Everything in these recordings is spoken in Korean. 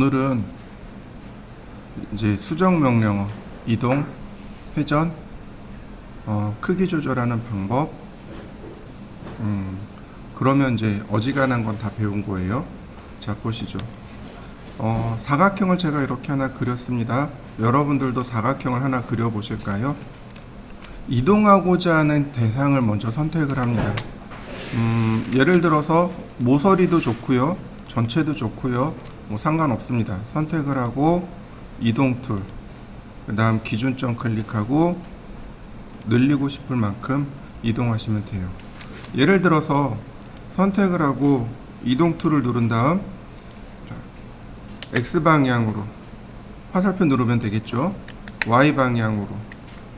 오늘은 이제 수정 명령어, 이동, 회전, 크기 조절하는 방법. 그러면 이제 어지간한 건 다 배운 거예요. 자, 보시죠. 사각형을 제가 이렇게 하나 그렸습니다. 여러분들도 사각형을 하나 그려 보실까요? 이동하고자 하는 대상을 먼저 선택을 합니다. 예를 들어서 모서리도 좋고요, 전체도 좋고요, 뭐 상관없습니다. 선택을 하고 이동 툴, 그 다음 기준점 클릭하고 늘리고 싶을 만큼 이동하시면 돼요. 예를 들어서 선택을 하고 이동 툴을 누른 다음 X 방향으로 화살표 누르면 되겠죠. Y 방향으로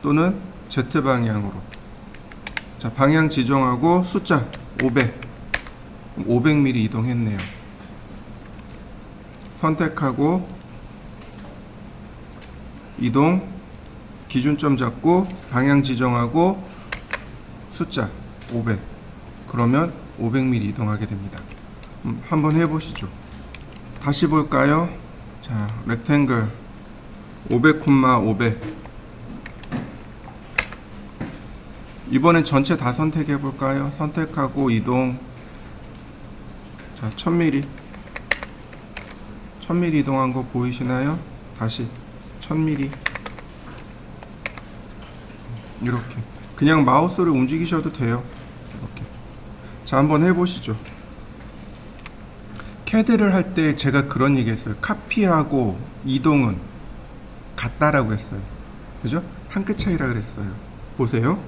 또는 Z 방향으로. 자, 방향 지정하고 숫자 500mm 이동했네요. 선택하고 이동, 기준점 잡고 방향 지정하고 숫자 500. 그러면 500mm 이동하게 됩니다. 한번 해보시죠. 다시 볼까요? 자, 렉탱글 500,500. 이번엔 전체 다 선택해 볼까요? 선택하고 이동. 자, 1000mm. 1000mm 이동한 거 보이시나요? 다시 1000mm. 이렇게 그냥 마우스를 움직이셔도 돼요. 이렇게. 자, 한번 해보시죠. 캐드를 할 때 제가 그런 얘기 했어요. 카피하고 이동은 같다라고 했어요. 그죠? 한 끗 차이라 그랬어요. 보세요.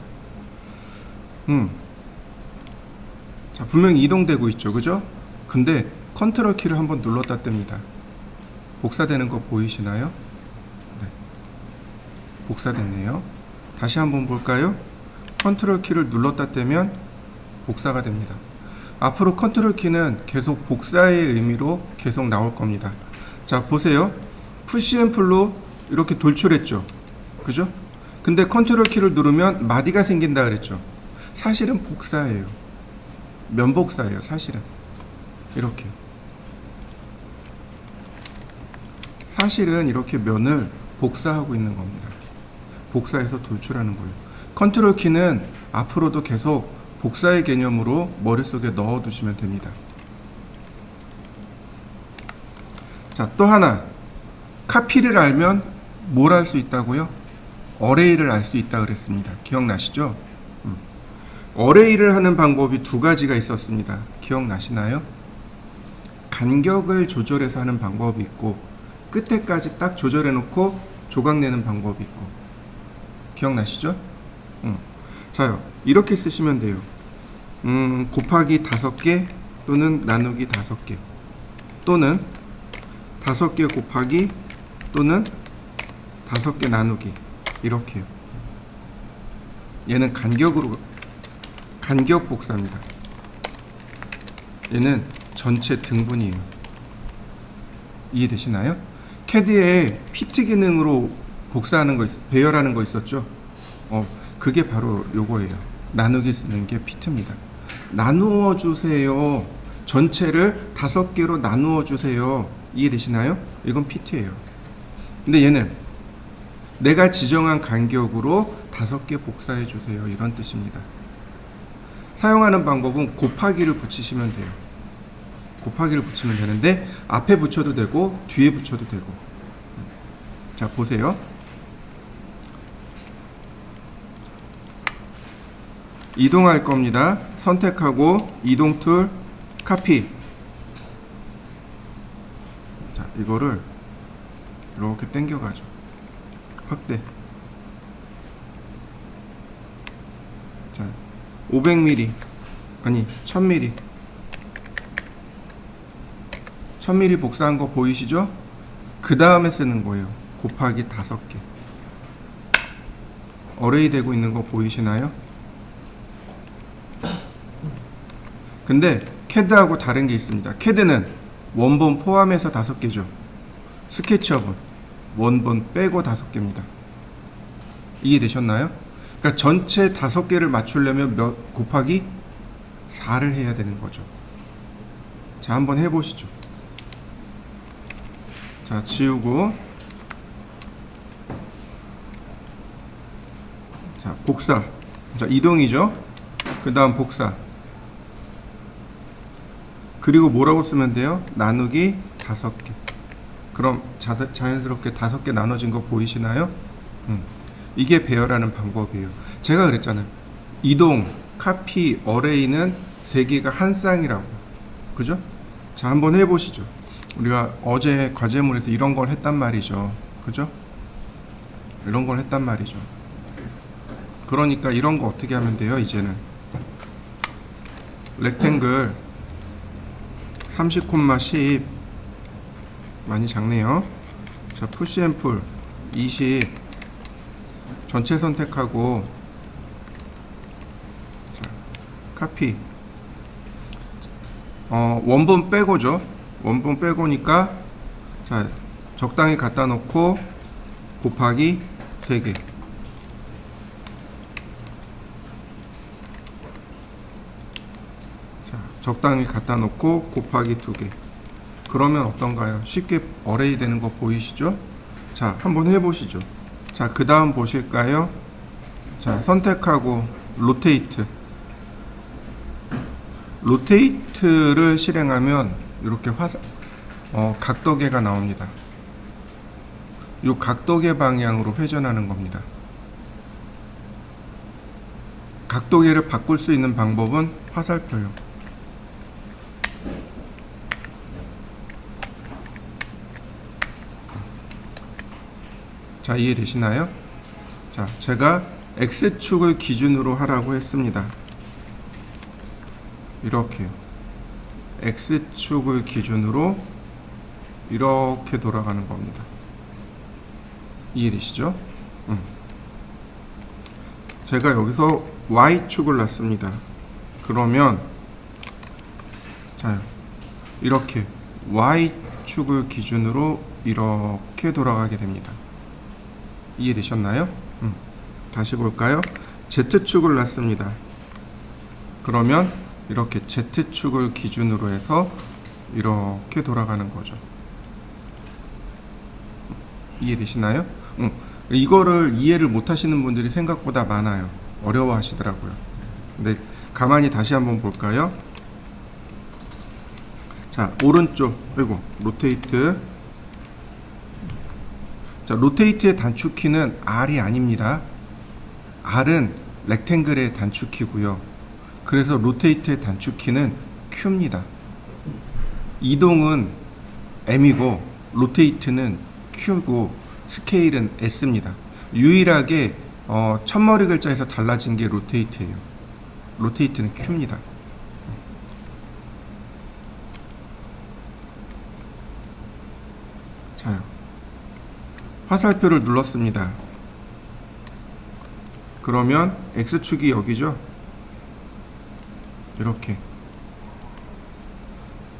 자, 분명히 이동되고 있죠. 그죠? 근데 컨트롤 키를 한번 눌렀다 뗍니다. 복사되는 거 보이시나요? 네. 복사됐네요. 다시 한번 볼까요? 컨트롤 키를 눌렀다 떼면 복사가 됩니다. 앞으로 컨트롤 키는 계속 복사의 의미로 계속 나올 겁니다. 자, 보세요. 푸시 앤 풀로 이렇게 돌출했죠. 그죠? 근데 컨트롤 키를 누르면 마디가 생긴다 그랬죠. 사실은 복사예요. 면복사예요, 사실은. 이렇게. 사실은 이렇게 면을 복사하고 있는 겁니다. 복사해서 돌출하는 거예요. 컨트롤 키는 앞으로도 계속 복사의 개념으로 머릿속에 넣어 두시면 됩니다. 자, 또 하나. 카피를 알면 뭘 할 수 있다고요? 어레이를 알 수 있다 그랬습니다. 기억나시죠? 어레이를 하는 방법이 두 가지가 있었습니다. 기억나시나요? 간격을 조절해서 하는 방법이 있고 끝에까지 딱 조절해 놓고 조각 내는 방법이 있고. 기억나시죠? 자요, 이렇게 쓰시면 돼요. 곱하기 5개 또는 나누기 5개 또는 5개 곱하기 또는 5개 나누기. 이렇게요. 얘는 간격 복사입니다. 얘는 전체 등분이에요. 이해되시나요? 캐드에 피트 기능으로 복사하는 거 배열하는 거 있었죠? 그게 바로 요거예요. 나누기 쓰는 게 피트입니다. 나누어 주세요. 전체를 5개로 나누어 주세요. 이해되시나요? 이건 피트예요. 근데 얘는 내가 지정한 간격으로 5개 복사해 주세요. 이런 뜻입니다. 사용하는 방법은 곱하기를 붙이시면 돼요. 곱하기를 붙이면 되는데 앞에 붙여도 되고 뒤에 붙여도 되고. 자, 보세요. 이동할 겁니다. 선택하고 이동 툴 카피. 자, 이거를 이렇게 당겨가죠. 확대. 자, 500mm 아니 1000mm 1000mm 복사한 거 보이시죠? 그 다음에 쓰는 거예요. 곱하기 5개. 어레이 되고 있는 거 보이시나요? 근데 캐드하고 다른 게 있습니다. 캐드는 원본 포함해서 5개죠. 스케치업은 원본 빼고 5개입니다. 이해되셨나요? 그러니까 전체 5개를 맞추려면 곱하기 4를 해야 되는 거죠. 자, 한번 해보시죠. 자, 지우고. 자, 복사. 자, 이동이죠. 그 다음 복사. 그리고 뭐라고 쓰면 돼요? 나누기 5개. 그럼 자연스럽게 5개 나눠진 거 보이시나요? 이게 배열하는 방법이에요. 제가 그랬잖아요. 이동, 카피, 어레이는 3개가 한 쌍이라고. 그죠? 자, 한번 해보시죠. 우리가 어제 과제물에서 이런 걸 했단 말이죠. 그죠? 이런 걸 했단 말이죠. 그러니까 이런 거 어떻게 하면 돼요? 이제는 렉탱글 30,10 많이 작네요. 자, 푸시 앤 풀 20 전체 선택하고, 자, 카피. 원본 빼고죠. 원본 빼고니까, 자, 적당히 갖다 놓고 곱하기 3개. 자, 적당히 갖다 놓고 곱하기 2개. 그러면 어떤가요? 쉽게 어레이 되는 거 보이시죠? 자, 한번 해보시죠. 자, 그 다음 보실까요? 자, 선택하고 로테이트. 로테이트를 실행하면 이렇게 각도계가 나옵니다. 이 각도계 방향으로 회전하는 겁니다. 각도계를 바꿀 수 있는 방법은 화살표요. 자, 이해되시나요? 자, 제가 X축을 기준으로 하라고 했습니다. 이렇게요. X축을 기준으로 이렇게 돌아가는 겁니다. 이해되시죠? 제가 여기서 Y축을 놨습니다. 그러면, 자, 이렇게 Y축을 기준으로 이렇게 돌아가게 됩니다. 이해되셨나요? 다시 볼까요? Z축을 놨습니다. 그러면 이렇게 Z축을 기준으로 해서 이렇게 돌아가는 거죠. 이해되시나요? 이거를 이해를 못 하시는 분들이 생각보다 많아요. 어려워 하시더라고요. 근데 가만히 다시 한번 볼까요? 자, 오른쪽, 로테이트. 자, 로테이트의 단축키는 R이 아닙니다. R은 렉탱글의 단축키고요. 그래서 로테이트의 단축키는 Q입니다. 이동은 M이고 로테이트는 Q고 스케일은 S입니다. 유일하게 첫머리 글자에서 달라진 게 로테이트예요. 로테이트는 Q입니다. 자요. 화살표를 눌렀습니다. 그러면 X축이 여기죠? 이렇게.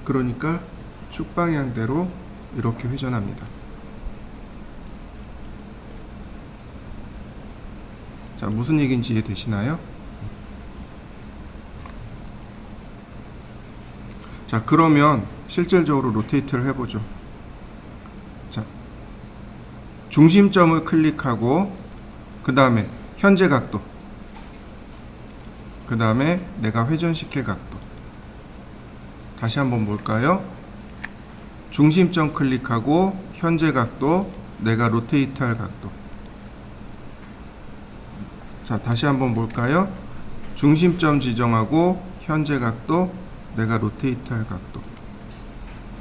그러니까 축 방향대로 이렇게 회전합니다. 자, 무슨 얘기인지 이해되시나요? 자, 그러면 실질적으로 로테이트를 해보죠. 자, 중심점을 클릭하고 그 다음에 현재 각도, 그 다음에 내가 회전시킬 각도. 다시 한번 볼까요? 중심점 클릭하고 현재 각도, 내가 로테이트 할 각도. 자, 다시 한번 볼까요? 중심점 지정하고 현재 각도, 내가 로테이트 할 각도.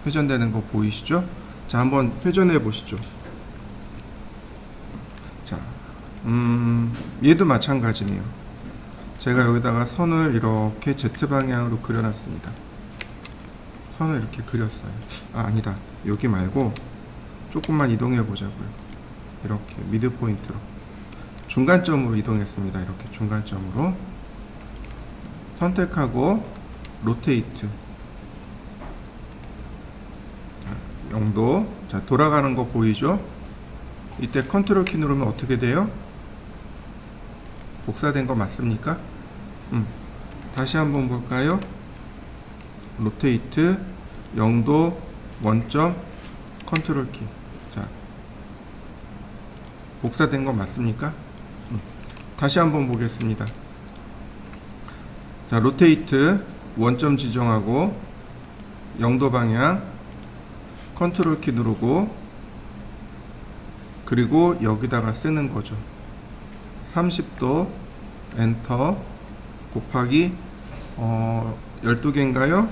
회전되는 거 보이시죠? 자, 한번 회전해 보시죠. 자, 얘도 마찬가지네요. 제가 여기다가 선을 이렇게 Z방향으로 그려놨습니다. 선을 이렇게 그렸어요. 아니다. 여기 말고 조금만 이동해 보자고요. 이렇게 미드 포인트로. 중간점으로 이동했습니다. 이렇게 중간점으로. 선택하고 로테이트. 0도. 자, 돌아가는 거 보이죠? 이때 컨트롤 키 누르면 어떻게 돼요? 복사된 거 맞습니까? 다시 한번 볼까요? 로테이트 0도 원점 컨트롤 키. 자, 복사된 거 맞습니까? 다시 한번 보겠습니다. 자, 로테이트 원점 지정하고 0도 방향 컨트롤 키 누르고 그리고 여기다가 쓰는 거죠. 30도 엔터 곱하기 12개인가요?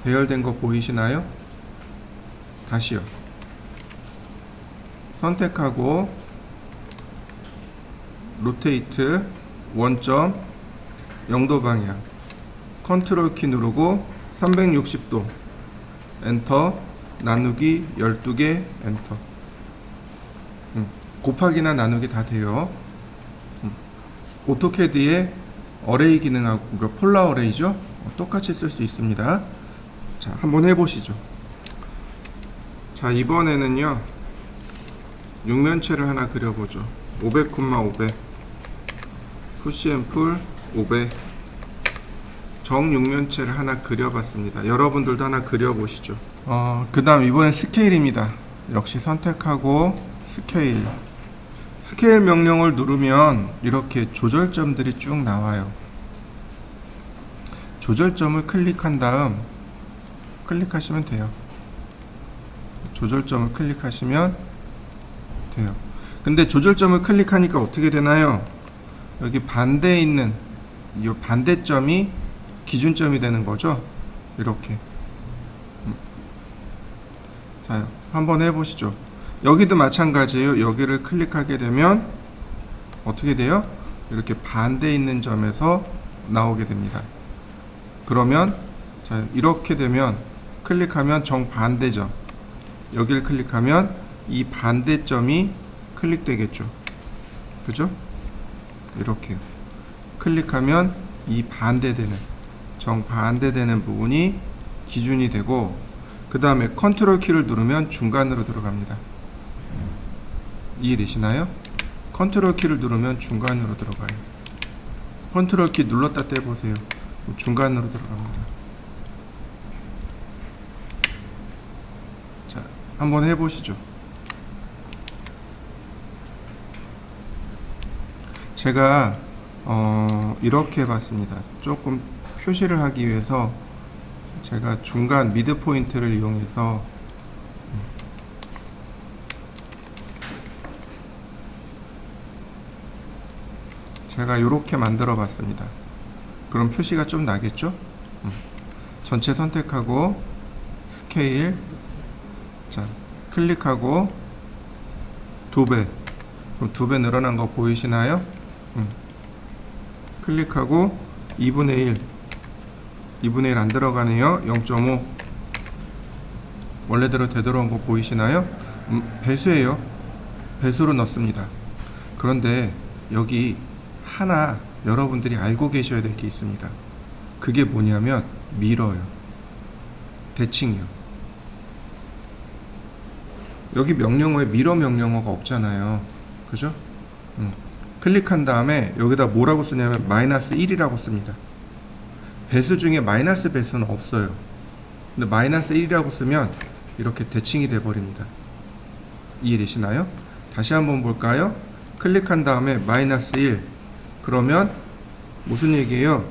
배열된 거 보이시나요? 다시요. 선택하고 로테이트 원점 0도 방향 컨트롤 키 누르고 360도 엔터 나누기 12개 엔터. 곱하기나 나누기 다 돼요. 오토캐드의 어레이 기능하고 그러니까 폴라 어레이죠. 똑같이 쓸 수 있습니다. 자, 한번 해보시죠. 자, 이번에는요 육면체를 하나 그려보죠. 500,500 푸시앤풀 500 정육면체를 하나 그려봤습니다. 여러분들도 하나 그려보시죠. 그 다음 이번엔 스케일입니다. 역시 선택하고 스케일. 스케일 명령을 누르면 이렇게 조절점들이 쭉 나와요. 조절점을 클릭한 다음 클릭하시면 돼요. 조절점을 클릭하시면 돼요. 근데 조절점을 클릭하니까 어떻게 되나요? 여기 반대에 있는 이 반대점이 기준점이 되는 거죠. 이렇게. 자, 한번 해보시죠. 여기도 마찬가지예요. 여기를 클릭하게 되면 어떻게 돼요? 이렇게 반대에 있는 점에서 나오게 됩니다. 그러면 자, 이렇게 되면 클릭하면 정반대점. 여기를 클릭하면 이 반대점이 클릭되겠죠. 그죠? 이렇게 클릭하면 이 반대되는 정반대되는 부분이 기준이 되고 그 다음에 컨트롤 키를 누르면 중간으로 들어갑니다. 이해되시나요? 컨트롤 키를 누르면 중간으로 들어가요. 컨트롤 키 눌렀다 떼보세요. 중간으로 들어갑니다. 자, 한번 해보시죠. 제가 이렇게 해봤습니다. 조금 표시를 하기 위해서 제가 중간 미드 포인트를 이용해서 제가 이렇게 만들어 봤습니다. 그럼 표시가 좀 나겠죠? 전체 선택하고 스케일 자 클릭하고 2배 그럼 2배 늘어난 거 보이시나요? 클릭하고 2분의 1 안 들어가네요. 0.5 원래대로 되돌아온 거 보이시나요? 배수예요. 배수로 넣습니다. 그런데 여기 하나 여러분들이 알고 계셔야 될 게 있습니다. 그게 뭐냐면 미러요. 대칭이요. 여기 명령어에 미러 명령어가 없잖아요. 그죠? 클릭한 다음에 여기다 뭐라고 쓰냐면 마이너스 1이라고 씁니다. 배수 중에 마이너스 배수는 없어요. 근데 마이너스 1이라고 쓰면 이렇게 대칭이 돼 버립니다. 이해되시나요? 다시 한번 볼까요? 클릭한 다음에 마이너스 1 그러면 무슨 얘기예요?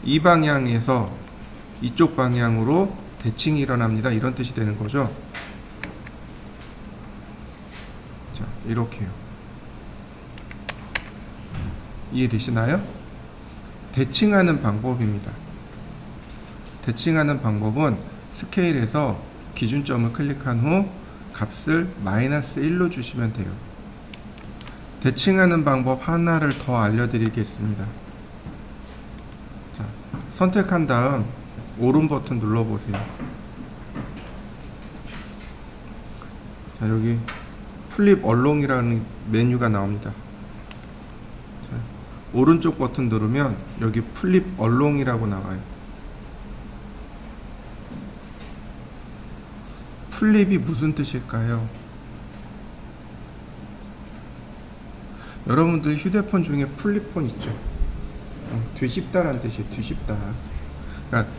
이 방향에서 이쪽 방향으로 대칭이 일어납니다. 이런 뜻이 되는 거죠. 자, 이렇게요. 이해되시나요? 대칭하는 방법입니다. 대칭하는 방법은 스케일에서 기준점을 클릭한 후 값을 마이너스 1로 주시면 돼요. 대칭하는 방법 하나를 더 알려드리겠습니다. 자, 선택한 다음 오른 버튼 눌러보세요. 자, 여기 플립 얼롱이라는 메뉴가 나옵니다. 자, 오른쪽 버튼 누르면 여기 플립 얼롱이라고 나와요. 플립이 무슨 뜻일까요? 여러분들 휴대폰 중에 플립폰 있죠? 뒤집다라는 뜻이에요. 뒤집다. 그러니까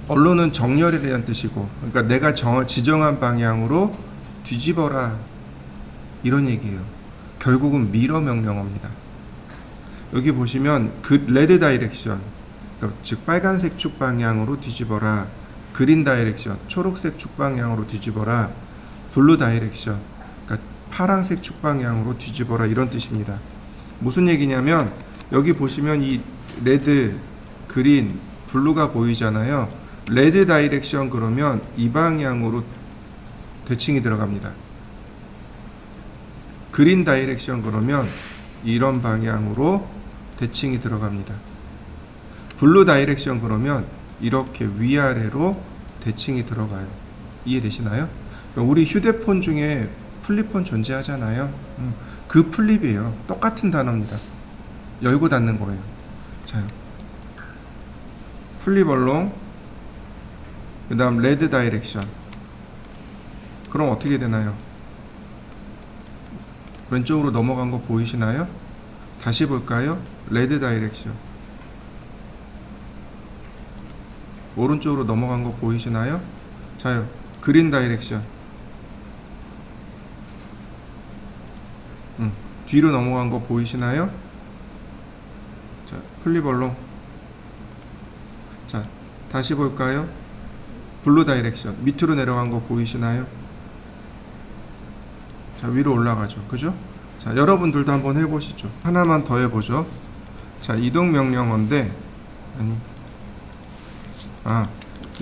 언론은 정렬이라는 뜻이고, 그러니까 내가 지정한 방향으로 뒤집어라, 이런 얘기예요. 결국은 미러 명령어입니다. 여기 보시면 레드 다이렉션, 그러니까 즉 빨간색 축 방향으로 뒤집어라, 그린 다이렉션, 초록색 축 방향으로 뒤집어라, 블루 다이렉션, 그러니까 파란색 축 방향으로 뒤집어라, 이런 뜻입니다. 무슨 얘기냐면 여기 보시면 이 레드, 그린, 블루가 보이잖아요. 레드 다이렉션 그러면 이 방향으로 대칭이 들어갑니다. 그린 다이렉션 그러면 이런 방향으로 대칭이 들어갑니다. 블루 다이렉션 그러면 이렇게 위아래로 대칭이 들어가요. 이해되시나요? 우리 휴대폰 중에 플립폰 존재하잖아요. 그 플립이에요. 똑같은 단어입니다. 열고 닫는 거예요. 자, 플립 얼롱, 그 다음 레드 다이렉션. 그럼 어떻게 되나요? 왼쪽으로 넘어간 거 보이시나요? 다시 볼까요? 레드 다이렉션. 오른쪽으로 넘어간 거 보이시나요? 자요. 그린 다이렉션. 뒤로 넘어간 거 보이시나요? 자, 플립 얼롱. 자, 다시 볼까요? 블루 다이렉션. 밑으로 내려간 거 보이시나요? 자, 위로 올라가죠. 그죠? 자, 여러분들도 한번 해보시죠. 하나만 더 해보죠. 자, 이동 명령어인데,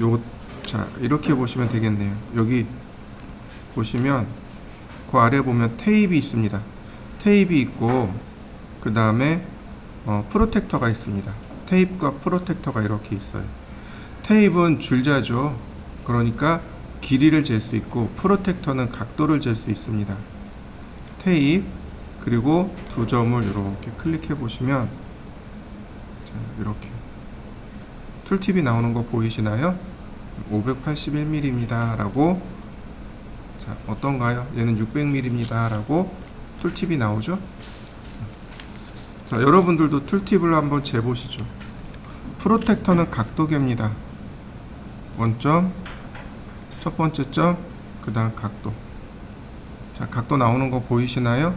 요거, 자, 이렇게 보시면 되겠네요. 여기 보시면, 그 아래 보면 테이프 있습니다. 테이프 있고, 그 다음에, 프로텍터가 있습니다. 테이프와 프로텍터가 이렇게 있어요. 테이프는 줄자죠. 그러니까 길이를 잴 수 있고, 프로텍터는 각도를 잴 수 있습니다. 테이프, 그리고 두 점을 이렇게 클릭해 보시면, 자, 이렇게 툴팁이 나오는 거 보이시나요? 581mm입니다 라고, 자, 어떤가요? 얘는 600mm입니다 라고 툴팁이 나오죠. 자, 여러분들도 툴팁을 한번 재보시죠. 프로텍터는 각도계입니다. 원점, 첫 번째 점, 그 다음 각도. 자, 각도 나오는 거 보이시나요?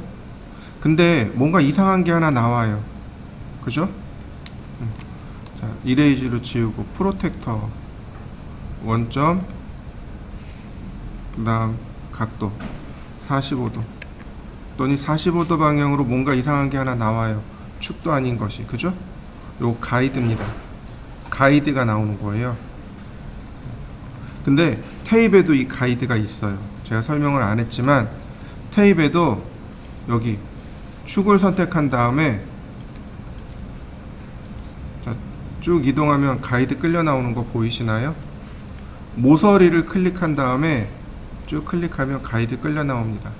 근데 뭔가 이상한 게 하나 나와요. 그죠? 자, 이레이즈로 지우고 프로텍터 원점, 그 다음 각도 45도. 또니 45도 방향으로 뭔가 이상한 게 하나 나와요. 축도 아닌 것이. 그죠? 요 가이드입니다. 가이드가 나오는 거예요. 근데 테이프에도 이 가이드가 있어요. 제가 설명을 안 했지만 테이프에도 여기 축을 선택한 다음에, 자, 쭉 이동하면 가이드 끌려 나오는 거 보이시나요? 모서리를 클릭한 다음에 쭉 클릭하면 가이드 끌려 나옵니다.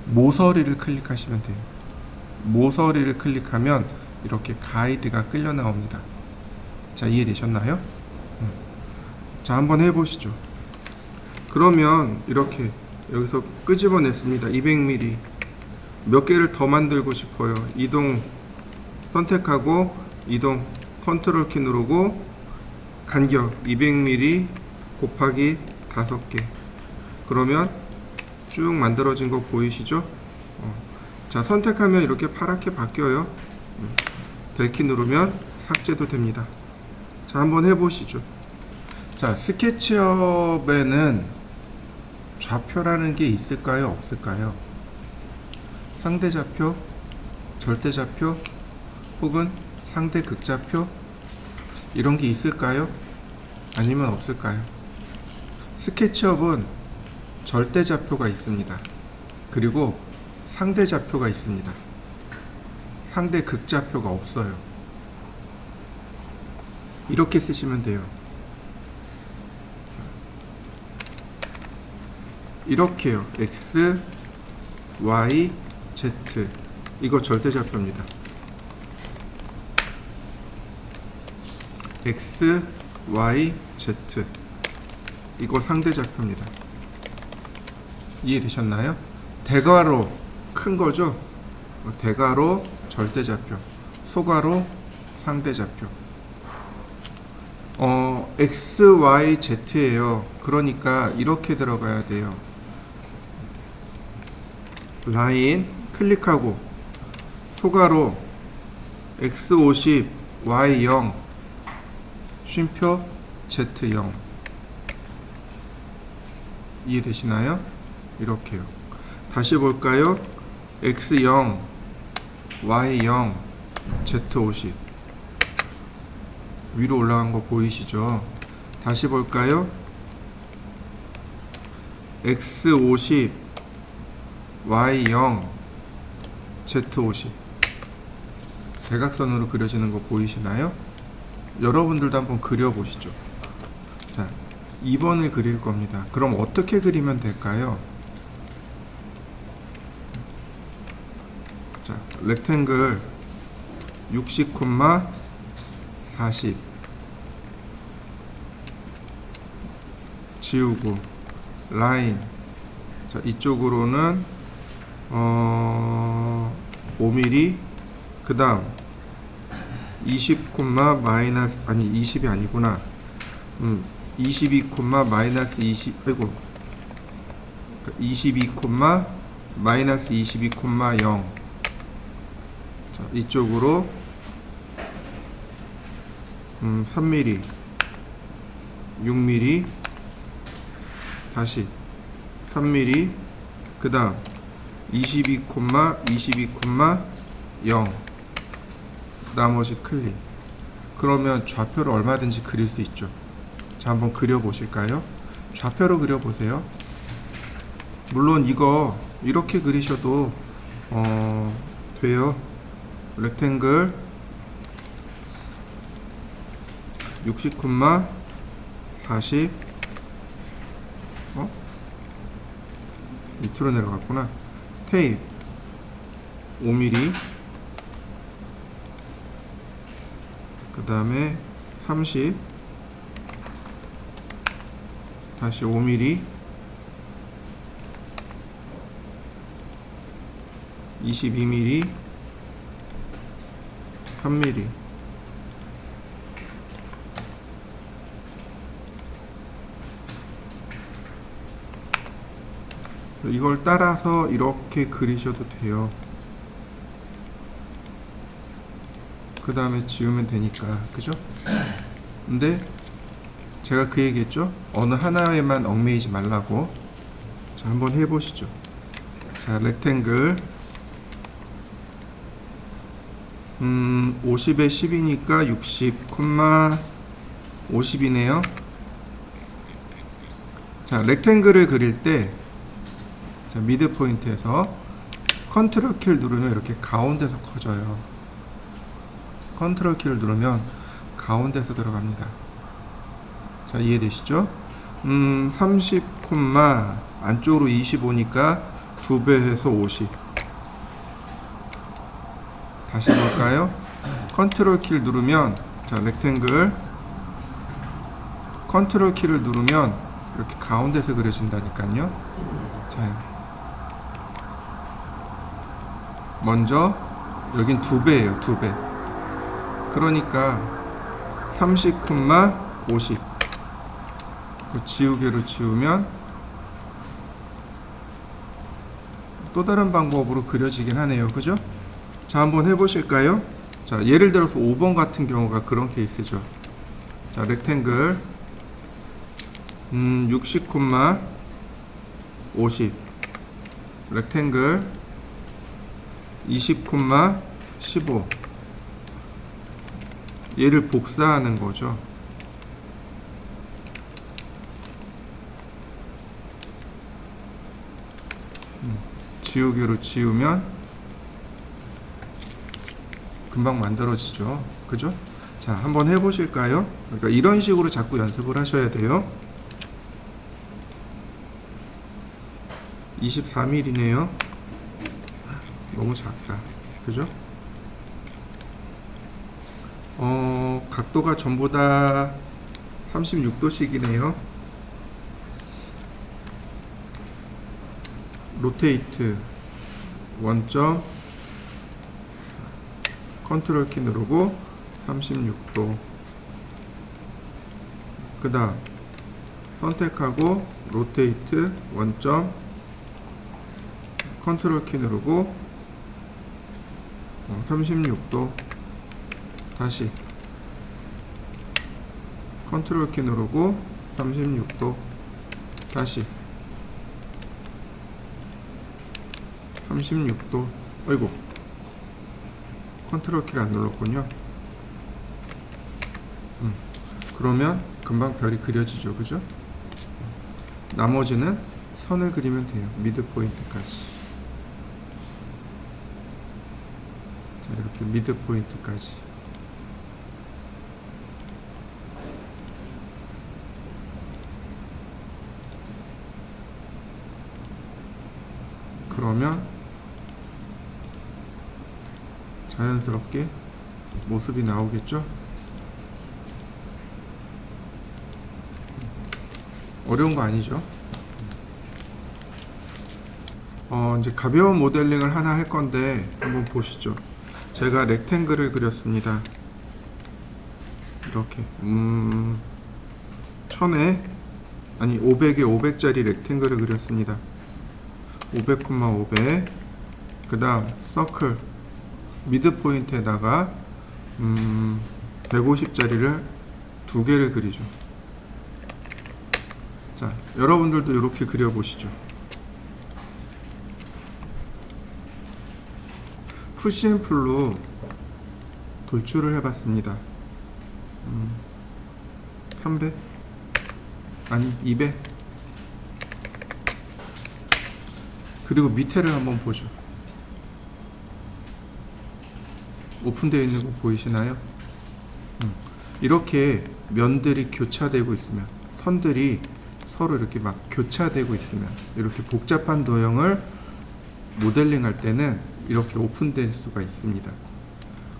모서리를 클릭하시면 돼요. 모서리를 클릭하면 이렇게 가이드가 끌려 나옵니다. 자, 이해되셨나요? 자, 한번 해보시죠. 그러면 이렇게 여기서 끄집어냈습니다. 200mm. 몇 개를 더 만들고 싶어요. 이동 선택하고 이동 컨트롤 키 누르고 간격 200mm 곱하기 5개. 그러면 쭉 만들어진 거 보이시죠? 자, 선택하면 이렇게 파랗게 바뀌어요. 델키 누르면 삭제도 됩니다. 자, 한번 해보시죠. 자, 스케치업에는 좌표라는 게 있을까요? 없을까요? 상대좌표, 절대좌표, 혹은 상대 극좌표, 이런 게 있을까요? 아니면 없을까요? 스케치업은 절대좌표가 있습니다. 그리고 상대좌표가 있습니다. 상대 극좌표가 없어요. 이렇게 쓰시면 돼요. 이렇게요. X, Y, Z. 이거 절대좌표입니다. X, Y, Z. 이거 상대좌표입니다. 이해되셨나요? 대괄호 큰 거죠? 대괄호 절대좌표, 소괄호 상대좌표. X, Y, Z예요. 그러니까 이렇게 들어가야 돼요. 라인 클릭하고 소가로 X 50, Y 0, 쉼표 Z 0. 이해되시나요? 이렇게요. 다시 볼까요? X 0, Y 0, Z 50. 위로 올라간 거 보이시죠? 다시 볼까요? X 50, Y 0, Z 50. 대각선으로 그려지는 거 보이시나요? 여러분들도 한번 그려보시죠. 자, 2번을 그릴 겁니다. 그럼 어떻게 그리면 될까요? 자, 렉탱글 60, 40 지우고 라인, 자, 이쪽으로는 5mm, 그 다음 20, 마이너스, 아니 20이 아니구나. 22, 마이너스 20, 아이고 22, 마이너스 22, 0. 자, 이쪽으로 3mm, 6mm, 다시 3mm, 그 다음 22, 22, 0. 나머지 클릭. 그러면 좌표를 얼마든지 그릴 수 있죠. 자, 한번 그려보실까요? 좌표로 그려보세요. 물론 이거 이렇게 그리셔도 돼요. 렉탱글 60, 40 밑으로 내려갔구나. 테이프 5mm, 그 다음에 30, 다시 5mm, 22mm, 3mm. 이걸 따라서 이렇게 그리셔도 돼요. 그 다음에 지우면 되니까, 그죠? 근데 제가 그 얘기했죠? 어느 하나에만 얽매이지 말라고. 자, 한번 해보시죠. 자, 렉탱글 50에 10이니까 60, 50이네요. 자, 렉탱글을 그릴 때, 자, 미드 포인트에서 컨트롤 키를 누르면 이렇게 가운데서 커져요. 컨트롤 키를 누르면 가운데서 들어갑니다. 자, 이해되시죠? 30, 안쪽으로 25니까 2배 해서 50. 다시 볼까요? 컨트롤 키를 누르면, 자, 렉탱글 컨트롤 키를 누르면 이렇게 가운데서 그려진다니까요. 자, 먼저 여긴 2배예요. 2배. 그러니까 30, 50. 그 지우개로 지우면 또 다른 방법으로 그려지긴 하네요. 그죠? 자, 한번 해보실까요? 자, 예를 들어서 5번 같은 경우가 그런 케이스죠. 자, 렉탱글 60, 50 렉탱글 20, 15. 얘를 복사하는 거죠. 지우개로 지우면 금방 만들어지죠. 그죠? 자, 한번 해보실까요? 그러니까 이런 식으로 자꾸 연습을 하셔야 돼요. 24mm네요. 너무 작다. 그죠? 각도가 전부 다 36도씩이네요. 로테이트 원점 컨트롤 키 누르고 36도. 그 다음 선택하고 로테이트 원점, 컨트롤 키 누르고 36도, 다시 컨트롤 키 누르고 36도, 다시 36도. 어이구, 컨트롤 키를 안 눌렀군요. 그러면 금방 별이 그려지죠, 그죠? 나머지는 선을 그리면 돼요. 미드 포인트까지. 자, 이렇게 미드 포인트까지. 그러면 자연스럽게 모습이 나오겠죠? 어려운 거 아니죠? 이제 가벼운 모델링을 하나 할 건데 한번 보시죠. 제가 렉탱글을 그렸습니다. 이렇게 1000에 아니 500에 500짜리 렉탱글을 그렸습니다. 500,500. 그 다음 서클 미드 포인트에다가 150짜리를 두 개를 그리죠. 자, 여러분들도 이렇게 그려보시죠. 푸시앤풀로 돌출을 해봤습니다. 300? 아니 200. 그리고 밑에를 한번 보죠. 오픈되어 있는 거 보이시나요? 이렇게 면들이 교차되고 있으면, 선들이 서로 이렇게 막 교차되고 있으면, 이렇게 복잡한 도형을 모델링 할 때는 이렇게 오픈될 수가 있습니다.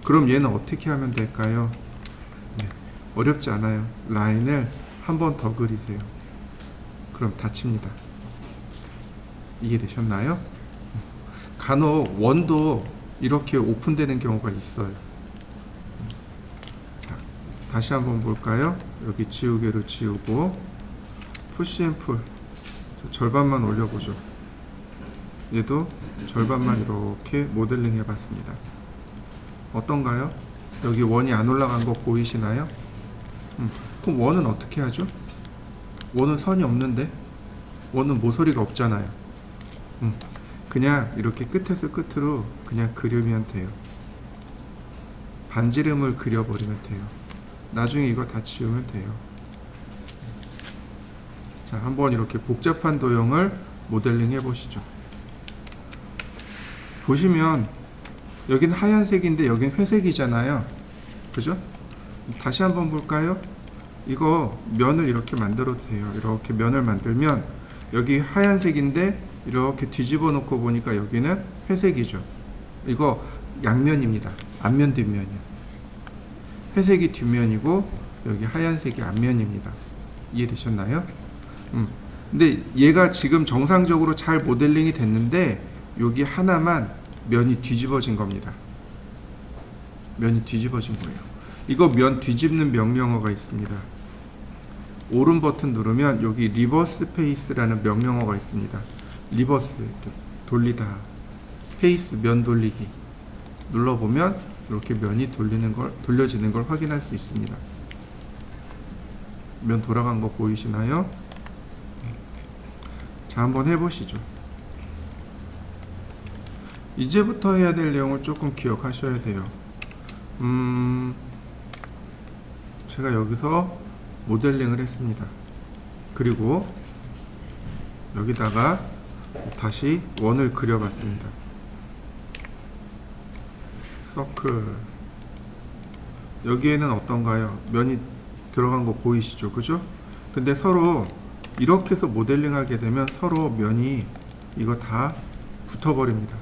그럼 얘는 어떻게 하면 될까요? 네, 어렵지 않아요. 라인을 한 번 더 그리세요. 그럼 닫힙니다. 이해되셨나요? 간혹 원도 이렇게 오픈되는 경우가 있어요. 자, 다시 한번 볼까요? 여기 지우개로 지우고 푸시앤풀 절반만 올려보죠. 얘도 절반만 이렇게 모델링 해봤습니다. 어떤가요? 여기 원이 안 올라간 거 보이시나요? 그럼 원은 어떻게 하죠? 원은 선이 없는데? 원은 모서리가 없잖아요. 그냥 이렇게 끝에서 끝으로 그냥 그리면 돼요. 반지름을 그려버리면 돼요. 나중에 이거 다 지우면 돼요. 자, 한번 이렇게 복잡한 도형을 모델링 해보시죠. 보시면 여긴 하얀색인데 여긴 회색이잖아요. 그죠? 다시 한번 볼까요? 이거 면을 이렇게 만들어도 돼요. 이렇게 면을 만들면 여기 하얀색인데 이렇게 뒤집어 놓고 보니까 여기는 회색이죠. 이거 양면입니다. 앞면 뒷면이요. 회색이 뒷면이고 여기 하얀색이 앞면입니다. 이해되셨나요? 근데 얘가 지금 정상적으로 잘 모델링이 됐는데 여기 하나만 면이 뒤집어진 겁니다. 면이 뒤집어진 거예요. 이거 면 뒤집는 명령어가 있습니다. 오른 버튼 누르면 여기 리버스 페이스라는 명령어가 있습니다. 리버스, 이렇게 돌리다, 페이스, 면 돌리기 눌러보면 이렇게 면이 돌려지는 걸 확인할 수 있습니다. 면 돌아간 거 보이시나요? 자, 한번 해보시죠. 이제부터 해야 될 내용을 조금 기억하셔야 돼요. 제가 여기서 모델링을 했습니다. 그리고 여기다가 다시 원을 그려봤습니다. 서클. 여기에는 어떤가요? 면이 들어간 거 보이시죠? 그죠? 근데 서로 이렇게 해서 모델링 하게 되면 서로 면이 이거 다 붙어버립니다.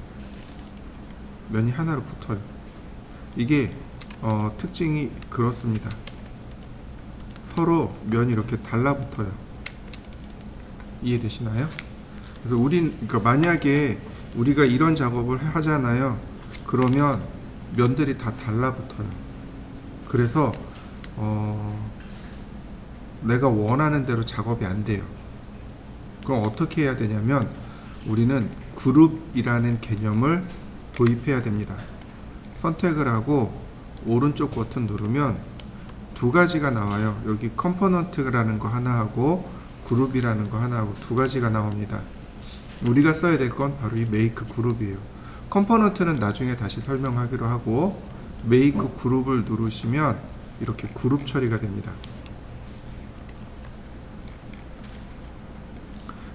면이 하나로 붙어요. 이게 특징이 그렇습니다. 서로 면이 이렇게 달라붙어요. 이해되시나요? 그래서 그러니까 만약에 우리가 이런 작업을 하잖아요. 그러면 면들이 다 달라붙어요. 그래서 내가 원하는 대로 작업이 안 돼요. 그럼 어떻게 해야 되냐면 우리는 그룹이라는 개념을 도입해야 됩니다. 선택을 하고 오른쪽 버튼 누르면 두 가지가 나와요. 여기 컴포넌트라는 거 하나 하고 그룹이라는 거 하나 하고 두 가지가 나옵니다. 우리가 써야 될 건 바로 이 메이크 그룹이에요. 컴포넌트는 나중에 다시 설명하기로 하고 메이크 그룹을 누르시면 이렇게 그룹 처리가 됩니다.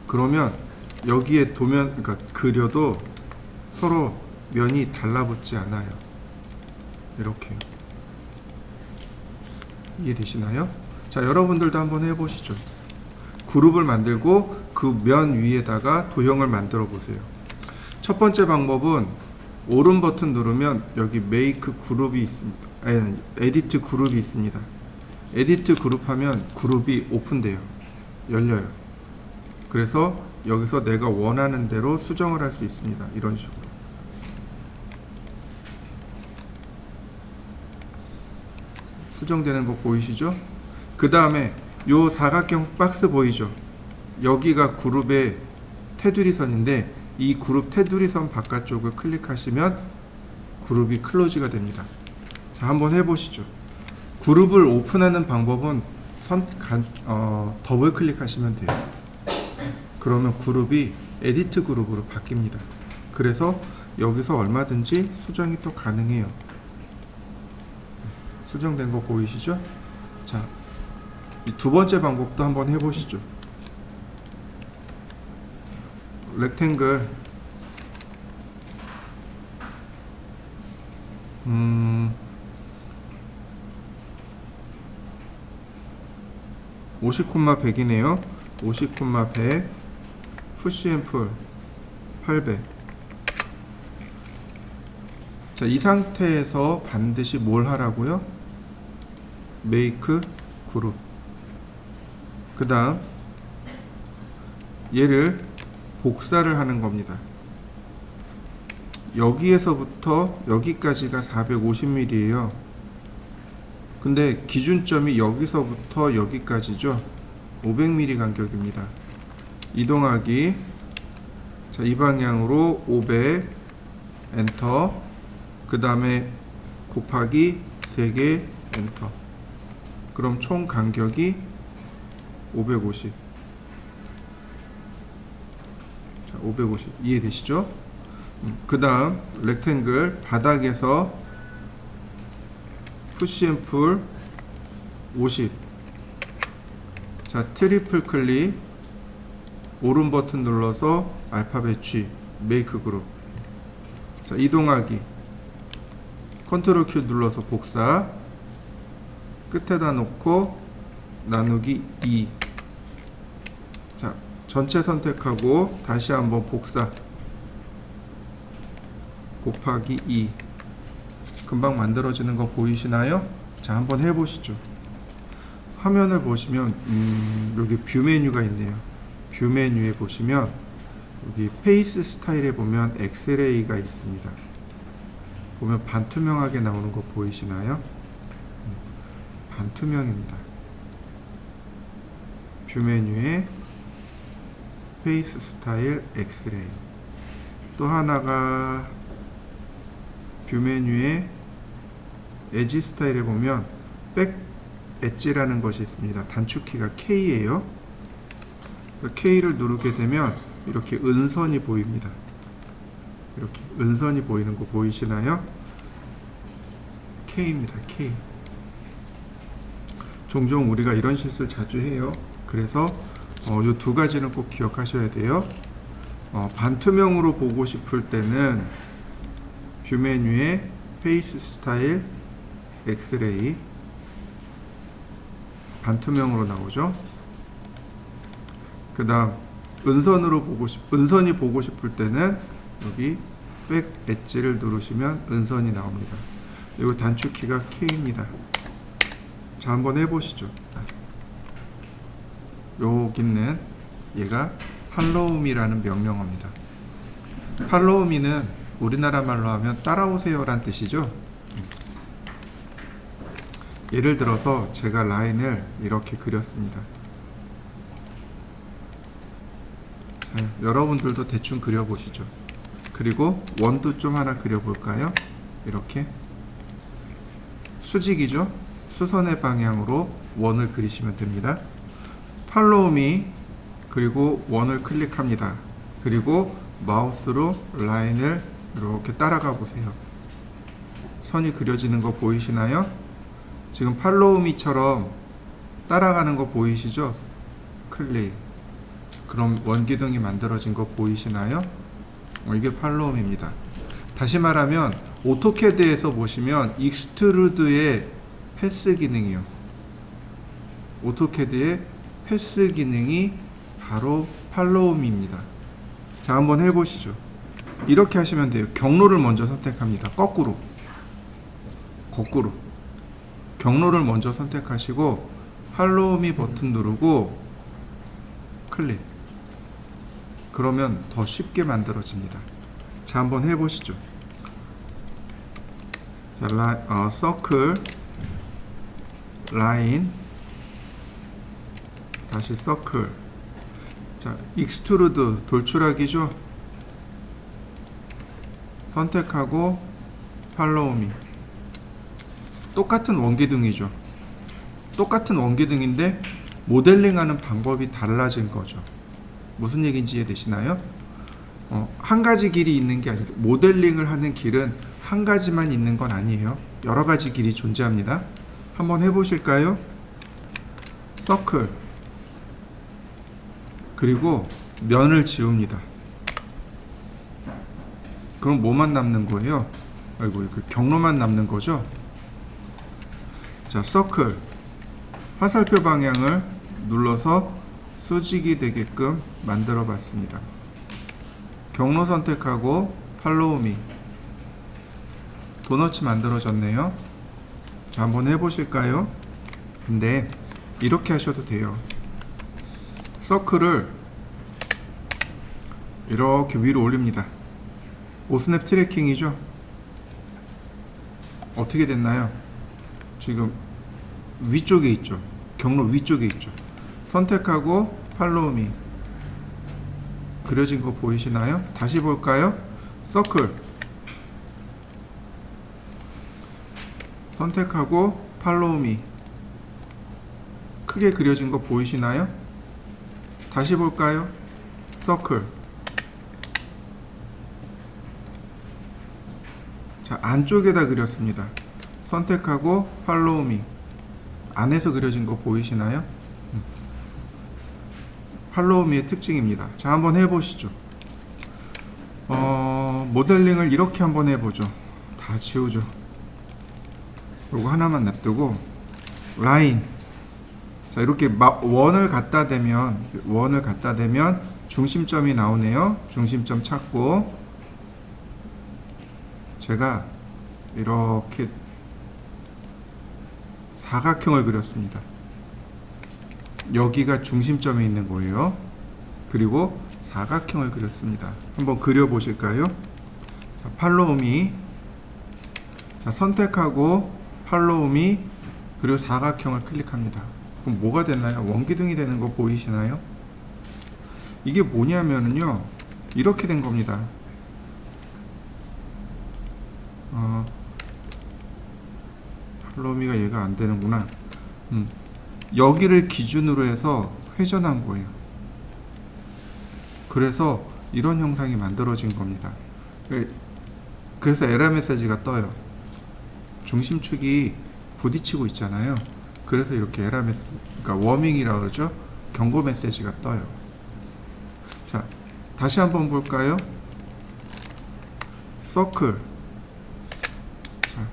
그러면 여기에 도면, 그러니까 그려도 서로 면이 달라붙지 않아요. 이렇게요. 이해되시나요? 자, 여러분들도 한번 해보시죠. 그룹을 만들고 그 면 위에다가 도형을 만들어 보세요. 첫 번째 방법은 오른 버튼 누르면 여기 메이크 그룹이 있습니다. 아니, 에디트 그룹이 있습니다. 에디트 그룹 하면 그룹이 오픈돼요. 열려요. 그래서 여기서 내가 원하는 대로 수정을 할 수 있습니다. 이런 식으로. 수정되는 거 보이시죠? 그 다음에 요 사각형 박스 보이죠? 여기가 그룹의 테두리 선인데 이 그룹 테두리 선 바깥쪽을 클릭하시면 그룹이 클로즈가 됩니다. 자, 한번 해보시죠. 그룹을 오픈하는 방법은 더블 클릭하시면 돼요. 그러면 그룹이 에디트 그룹으로 바뀝니다. 그래서 여기서 얼마든지 수정이 또 가능해요. 수정된 거 보이시죠? 자, 이 두 번째 방법도 한번 해보시죠. 렉탱글 50,100이네요. 50,100 푸시 앤 풀 800. 자, 이 상태에서 반드시 뭘 하라고요? 메이크 그룹. 그 다음 얘를 복사를 하는 겁니다. 여기에서부터 여기까지가 450mm예요. 근데 기준점이 여기서부터 여기까지죠. 500mm 간격입니다. 이동하기. 자, 이 방향으로 500 엔터. 그 다음에 곱하기 3개 엔터. 그럼 총 간격이 550. 자, 550 이해되시죠? 그 다음 렉탱글 바닥에서 푸시 앤 풀 50. 자, 트리플 클릭 오른 버튼 눌러서 알파벳 G 메이크 그룹. 자, 이동하기 컨트롤 Q 눌러서 복사. 끝에다 놓고 나누기 2. 자, 전체 선택하고 다시 한번 복사. 곱하기 2. 금방 만들어지는 거 보이시나요? 자, 한번 해보시죠. 화면을 보시면 여기 뷰 메뉴가 있네요. 뷰 메뉴에 보시면 여기 페이스 스타일에 보면 엑스레이가 있습니다. 보면 반투명하게 나오는 거 보이시나요? 반투명입니다. 뷰 메뉴에 페이스 스타일 엑스레이. 또 하나가 뷰 메뉴에 엣지 스타일에 보면 백 엣지라는 것이 있습니다. 단축키가 K예요. K를 누르게 되면 이렇게 은선이 보입니다. 이렇게 은선이 보이는 거 보이시나요? K입니다. K. 종종 우리가 이런 실수를 자주 해요. 그래서 이 두 가지는 꼭 기억하셔야 돼요. 반투명으로 보고 싶을 때는 뷰 메뉴에 페이스 스타일 엑스레이 반투명으로 나오죠. 그 다음 은선이 보고 싶을 때는 여기 백 엣지를 누르시면 은선이 나옵니다. 그리고 단축키가 K입니다. 자, 한번 해보시죠. 여기는 얘가 팔로우미라는 명령어입니다. 팔로우미는 우리나라 말로 하면 따라오세요 란 뜻이죠. 예를 들어서 제가 라인을 이렇게 그렸습니다. 자, 여러분들도 대충 그려보시죠. 그리고 원도 좀 하나 그려볼까요? 이렇게 수직이죠? 수선의 방향으로 원을 그리시면 됩니다. 팔로우 미, 그리고 원을 클릭합니다. 그리고 마우스로 라인을 이렇게 따라가 보세요. 선이 그려지는 거 보이시나요? 지금 팔로우 미처럼 따라가는 거 보이시죠? 클릭. 그럼 원기둥이 만들어진 거 보이시나요? 이게 팔로우 미입니다. 다시 말하면 오토캐드에서 보시면 익스트루드의 패스 기능이요. 오토캐드의 패스 기능이 바로 팔로우 미입니다. 자, 한번 해보시죠. 이렇게 하시면 돼요. 경로를 먼저 선택합니다. 거꾸로. 경로를 먼저 선택하시고 팔로우 미 버튼 누르고 클릭. 그러면 더 쉽게 만들어집니다. 자, 한번 해보시죠. 자, 서클, 라인, 다시 서클. 자, 익스트루드 돌출하기죠. 선택하고 팔로우 미. 똑같은 원기둥이죠. 똑같은 원기둥인데 모델링하는 방법이 달라진 거죠. 무슨 얘기인지 이해되시나요? 한 가지 길이 있는 게 아니고 모델링을 하는 길은 한 가지만 있는 건 아니에요. 여러 가지 길이 존재합니다. 한번 해보실까요? 서클, 그리고 면을 지웁니다. 그럼 뭐만 남는 거예요? 아이고, 그 경로만 남는 거죠? 자, 서클, 화살표 방향을 눌러서 수직이 되게끔 만들어 봤습니다. 경로 선택하고 팔로우 미. 도너츠 만들어졌네요. 자, 한번 해보실까요? 근데 이렇게 하셔도 돼요. 서클을 이렇게 위로 올립니다. 오스냅 트래킹이죠? 어떻게 됐나요? 지금 위쪽에 있죠. 경로 위쪽에 있죠. 선택하고 팔로우 미. 그려진 거 보이시나요? 다시 볼까요? 서클, 선택하고 팔로우 미. 크게 그려진 거 보이시나요? 다시 볼까요? 서클. 자, 안쪽에다 그렸습니다. 선택하고 팔로우 미. 안에서 그려진 거 보이시나요? 팔로우 미의 특징입니다. 자, 한번 해보시죠. 모델링을 이렇게 한번 해보죠. 다 지우죠. 요거 하나만 냅두고 라인. 자, 이렇게 원을 갖다 대면 중심점이 나오네요. 중심점 찾고 제가 이렇게 사각형을 그렸습니다. 여기가 중심점에 있는 거예요. 그리고 사각형을 그렸습니다. 한번 그려보실까요? 자, 팔로우 미. 자, 선택하고 팔로우 미. 그리고 사각형을 클릭합니다. 그럼 뭐가 됐나요? 원기둥이 되는 거 보이시나요? 이게 뭐냐면요, 이렇게 된 겁니다. 팔로우 미가 얘가 안 되는구나. 여기를 기준으로 해서 회전한 거예요. 그래서 이런 형상이 만들어진 겁니다. 그래서 에러 메시지가 떠요. 중심축이 부딪히고 있잖아요. 그래서 이렇게 에러 메시지, 그러니까 워밍이라고 그러죠. 경고 메시지가 떠요. 자, 다시 한번 볼까요? 서클. 자,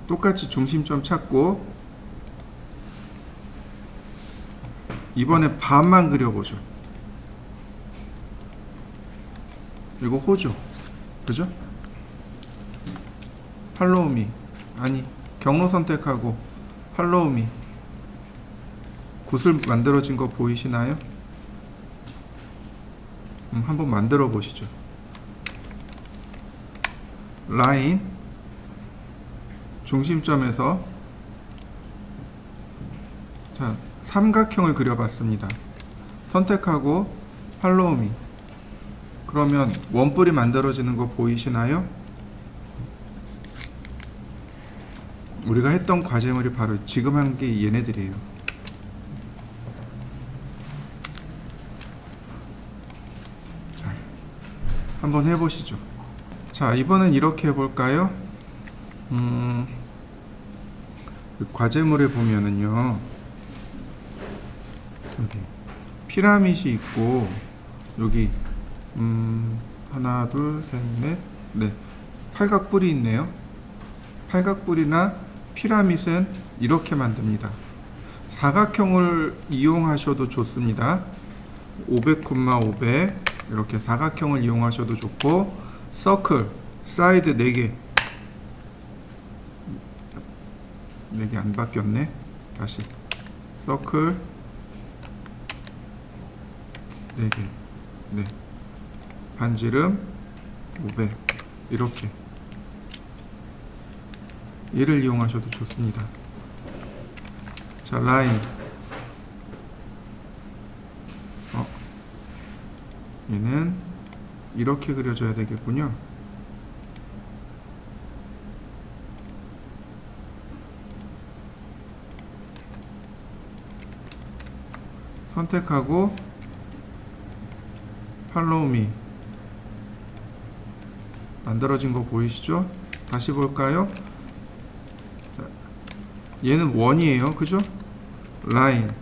똑같이 중심점 찾고 이번에 반만 그려보죠. 이거 호주, 그죠? 팔로우 미. 아니, 경로 선택하고 팔로우 미. 굿을 만들어진 거 보이시나요? 한번 만들어 보시죠. 라인, 중심점에서 자, 삼각형을 그려봤습니다. 선택하고 팔로우 미. 그러면 원뿔이 만들어지는 거 보이시나요? 우리가 했던 과제물이 바로 지금 한 게 얘네들이에요. 자, 한번 해보시죠. 자, 이번엔 이렇게 해볼까요? 과제물에 보면은요, 여기 피라밋이 있고, 여기 하나, 둘, 셋, 넷, 네, 팔각뿔이 있네요. 팔각뿔이나 피라밋은 이렇게 만듭니다. 사각형을 이용하셔도 좋습니다. 500, 500 이렇게 사각형을 이용하셔도 좋고, 서클, 사이드 4개 4개 안 바뀌었네. 다시 서클 4개, 네, 반지름 500 이렇게 얘를 이용하셔도 좋습니다. 자, 라인, 얘는 이렇게 그려줘야 되겠군요. 선택하고 팔로우 미. 만들어진 거 보이시죠? 다시 볼까요? 자, 얘는 원이에요, 그죠? 라인,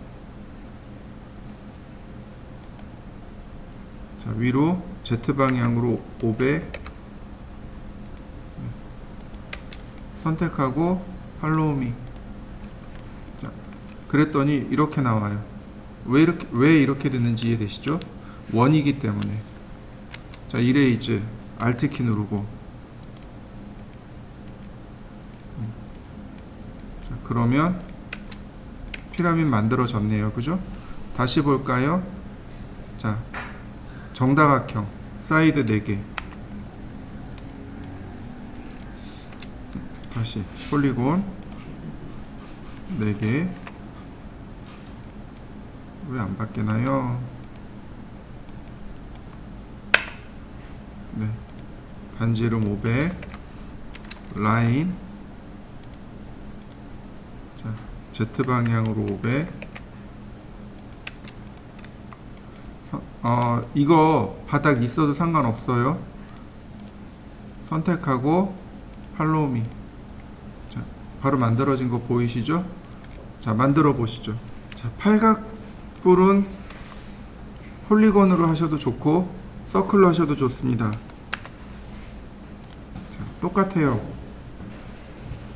자, 위로 Z방향으로 500 선택하고 팔로우 미. 자, 그랬더니 이렇게 나와요. 왜 이렇게 됐는지 이해되시죠? 원이기 때문에. 자, 이레이즈 Alt키 누르고. 자, 그러면 피라밋 만들어졌네요, 그죠? 다시 볼까요? 자, 정다각형 사이드 4개, 다시 폴리곤 4개. 왜 안 바뀌나요? 네, 반지름 500 라인, 자, Z방향으로 500. 이거 바닥 있어도 상관없어요. 선택하고 팔로우 미. 자, 바로 만들어진 거 보이시죠? 자, 만들어 보시죠. 자, 팔각뿔은 폴리곤으로 하셔도 좋고 서클로 하셔도 좋습니다. 자, 똑같아요.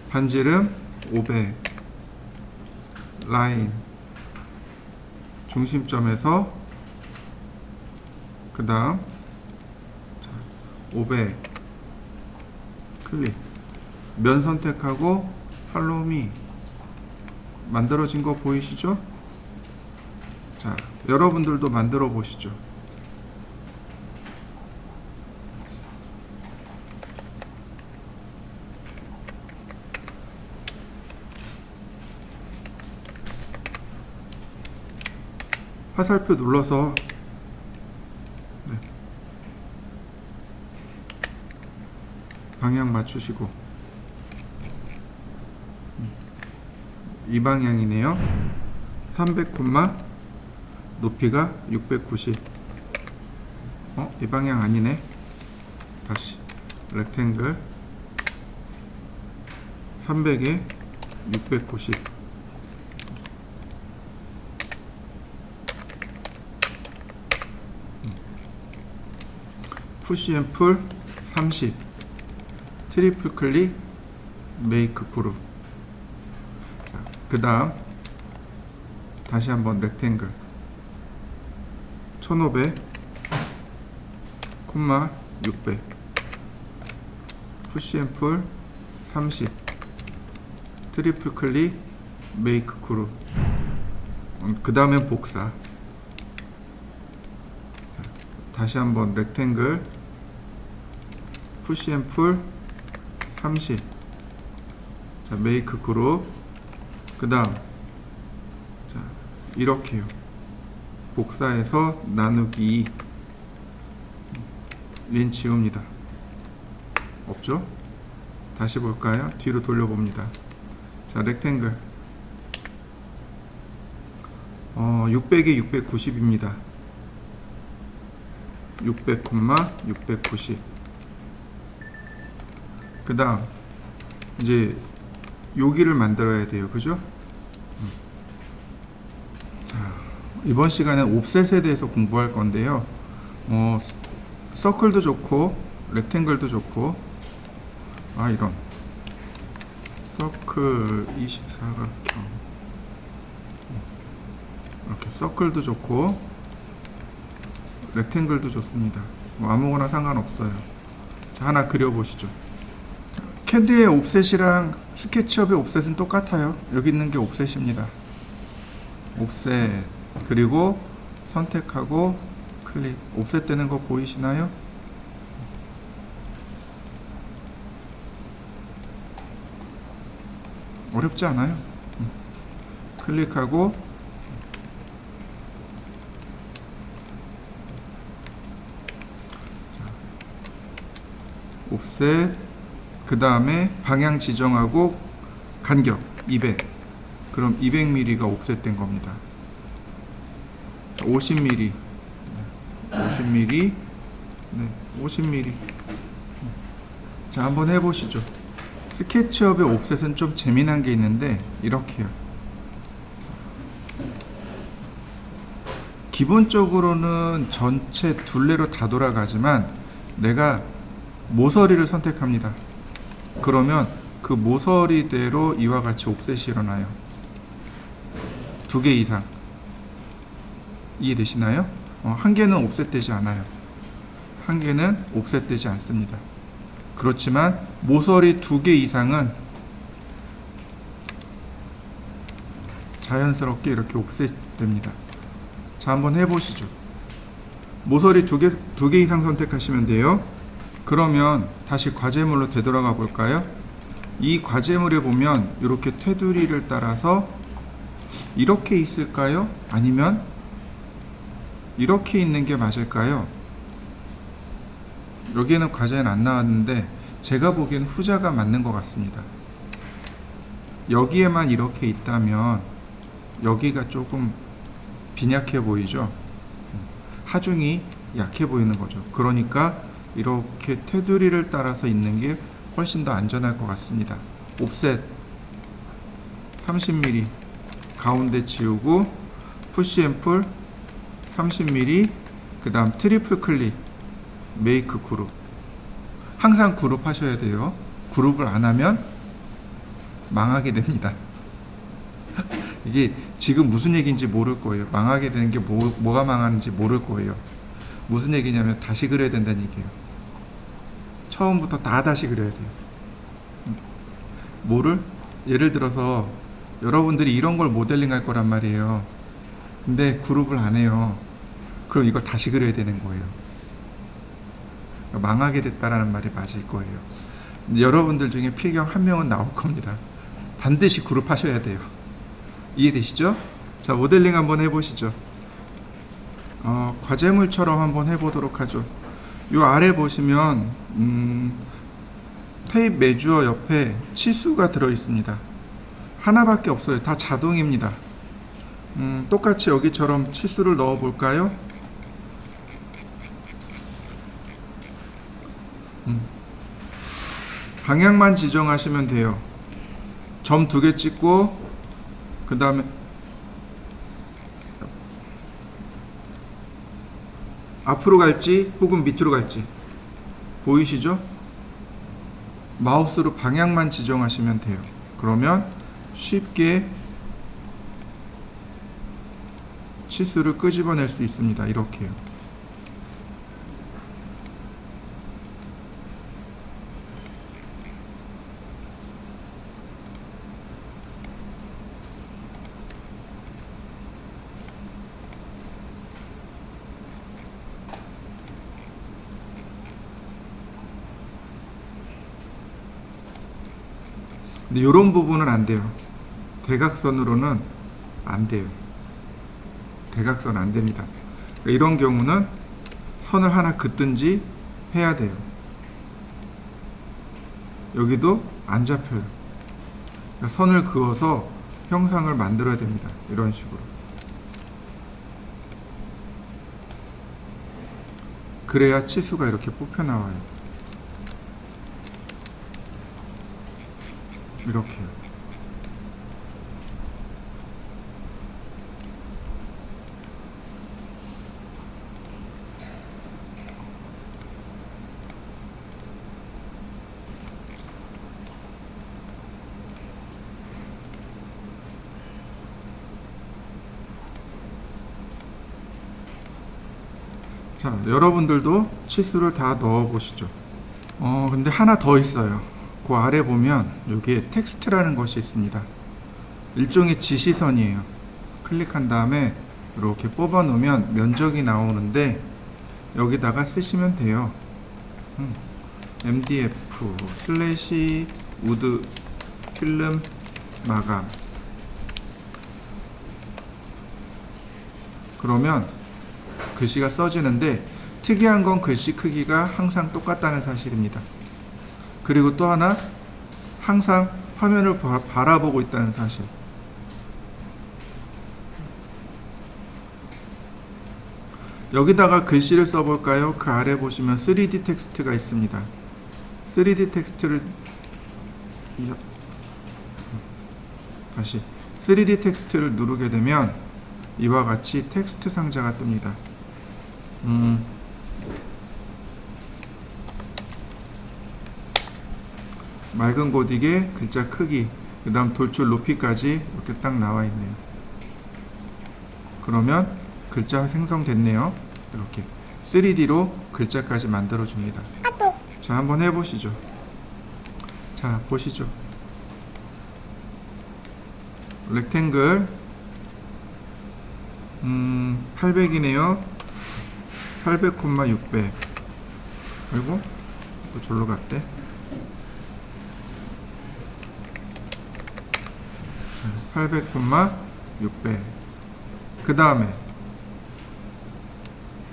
반지름 500 라인, 중심점에서 그 다음 500 클릭, 면 선택하고 팔로우 미. 만들어진 거 보이시죠? 자, 여러분들도 만들어 보시죠. 화살표 눌러서, 네, 방향 맞추시고. 이 방향이네요. 300, 높이가 690. 이 방향 아니네. 다시 렉탱글 300에 690. 푸시 앤 풀 30, 트리플 클릭, 메이크 그룹. 그 다음 다시 한번 렉탱글 1500, 600, 푸시 앤 풀 30, 트리플 클릭, 메이크 그룹. 그 다음엔 복사. 다시 한번 렉탱글 푸시 앤 풀 30, 자, 메이크 그룹. 그 다음, 자, 이렇게요. 복사해서 나누기 2. 린 지웁니다. 없죠? 다시 볼까요? 뒤로 돌려봅니다. 자, 렉탱글 600에 690입니다. 600, 690. 그 다음 이제 여기를 만들어야 돼요. 그죠? 자, 이번 시간엔 옵셋에 대해서 공부할 건데요. 서클도 좋고 렉탱글도 좋고, 이런 서클 24각형, 이렇게 서클도 좋고 렉탱글도 좋습니다. 아무거나 상관없어요. 자, 하나 그려보시죠. 캐드의 옵셋이랑 스케치업의 옵셋은 똑같아요. 여기 있는 게 옵셋입니다. 옵셋, 그리고 선택하고 클릭. 옵셋 되는 거 보이시나요? 어렵지 않아요. 클릭하고 옵셋, 그 다음에 방향 지정하고 간격 200. 그럼 200mm가 옵셋 된 겁니다. 50mm, 50mm, 네, 50mm. 자, 한번 해보시죠. 스케치업의 옵셋은 좀 재미난 게 있는데 이렇게요. 기본적으로는 전체 둘레로 다 돌아가지만 내가 모서리를 선택합니다. 그러면 그 모서리대로 이와 같이 옵셋이 일어나요. 2개 이상. 이해되시나요? 한 개는 옵셋 되지 않아요. 한 개는 옵셋 되지 않습니다. 그렇지만 모서리 2개 이상은 자연스럽게 이렇게 옵셋 됩니다. 자, 한번 해보시죠. 모서리 2개 이상 선택하시면 돼요. 그러면 다시 과제물로 되돌아가 볼까요? 이 과제물에 보면 이렇게 테두리를 따라서 이렇게 있을까요? 아니면 이렇게 있는 게 맞을까요? 여기에는 과제는 안 나왔는데 제가 보기엔 후자가 맞는 것 같습니다. 여기에만 이렇게 있다면 여기가 조금 빈약해 보이죠? 하중이 약해 보이는 거죠. 그러니까 이렇게 테두리를 따라서 있는 게 훨씬 더 안전할 것 같습니다. 옵셋 30mm 가운데 지우고 푸시 앤 풀 30mm, 그 다음 트리플 클릭, 메이크 그룹. 항상 그룹 하셔야 돼요. 그룹을 안 하면 망하게 됩니다. 이게 지금 무슨 얘기인지 모를 거예요. 망하게 되는 게 뭐가 망하는지 모를 거예요. 무슨 얘기냐면 다시 그려야 된다는 얘기예요. 처음부터 다시 그려야 돼요. 뭐를? 예를 들어서 여러분들이 이런 걸 모델링 할 거란 말이에요. 근데 그룹을 안 해요. 그럼 이걸 다시 그려야 되는 거예요. 망하게 됐다라는 말이 맞을 거예요. 여러분들 중에 필경 한 명은 나올 겁니다. 반드시 그룹 하셔야 돼요. 이해되시죠? 자, 모델링 한번 해보시죠. 과제물처럼 한번 해보도록 하죠. 요 아래 보시면 테이프 메주어 옆에 치수가 들어 있습니다. 하나밖에 없어요. 다 자동입니다. 똑같이 여기처럼 치수를 넣어 볼까요? 방향만 지정하시면 돼요. 점 2개 찍고 그 다음에 앞으로 갈지 혹은 밑으로 갈지 보이시죠? 마우스로 방향만 지정하시면 돼요. 그러면 쉽게 치수를 끄집어낼 수 있습니다. 이렇게요. 근데 이런 부분은 안 돼요. 대각선으로는 안 돼요. 대각선 안 됩니다. 그러니까 이런 경우는 선을 하나 긋든지 해야 돼요. 여기도 안 잡혀요. 그러니까 선을 그어서 형상을 만들어야 됩니다. 이런 식으로. 그래야 치수가 이렇게 뽑혀 나와요. 이렇게요. 자, 여러분들도 치수를 다 넣어 보시죠. 근데 하나 더 있어요. 그 아래 보면 여기에 텍스트라는 것이 있습니다. 일종의 지시선이에요. 클릭한 다음에 이렇게 뽑아 놓으면 면적이 나오는데 여기다가 쓰시면 돼요. mdf 슬래시 우드 필름 마감. 그러면 글씨가 써지는데 특이한 건 글씨 크기가 항상 똑같다는 사실입니다. 그리고 또 하나, 항상 화면을 바라보고 있다는 사실. 여기다가 글씨를 써볼까요? 그 아래 보시면 3D 텍스트가 있습니다. 3D 텍스트를 다시 3D 텍스트를 누르게 되면 이와 같이 텍스트 상자가 뜹니다. 맑은 고딕의 글자 크기, 그 다음 돌출 높이까지 이렇게 딱 나와 있네요. 그러면 글자 생성됐네요. 이렇게 3D로 글자까지 만들어 줍니다. 자, 한번 해보시죠. 자, 보시죠. 렉탱글 800이네요. 800, 600. 그리고 또 절로 갔대. 800, 600. 그 다음에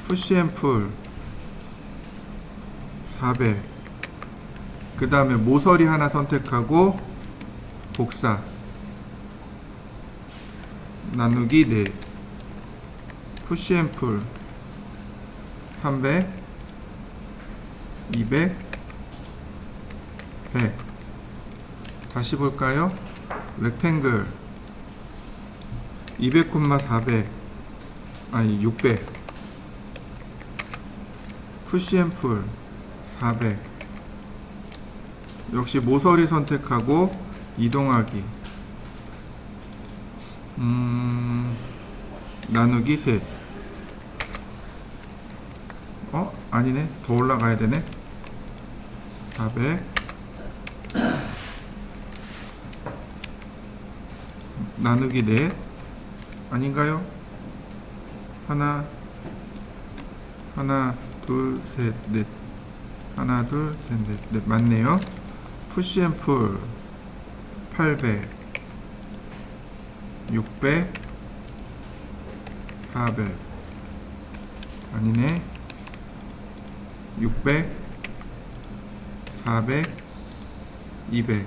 푸시 앤 풀 400. 그 다음에 모서리 하나 선택하고 복사 나누기 4. 푸시 앤 풀 300, 200, 100. 다시 볼까요? 렉탱글 200, 400 아니 600. 푸시 앤 풀 400. 역시 모서리 선택하고 이동하기 나누기 셋. 아니네. 더 올라가야 되네. 400 나누기 4 아닌가요? 하나 둘 셋 넷. 하나 둘 셋 넷 맞네요. 푸시 앤 풀 800 600 400 아니네. 600 400 200.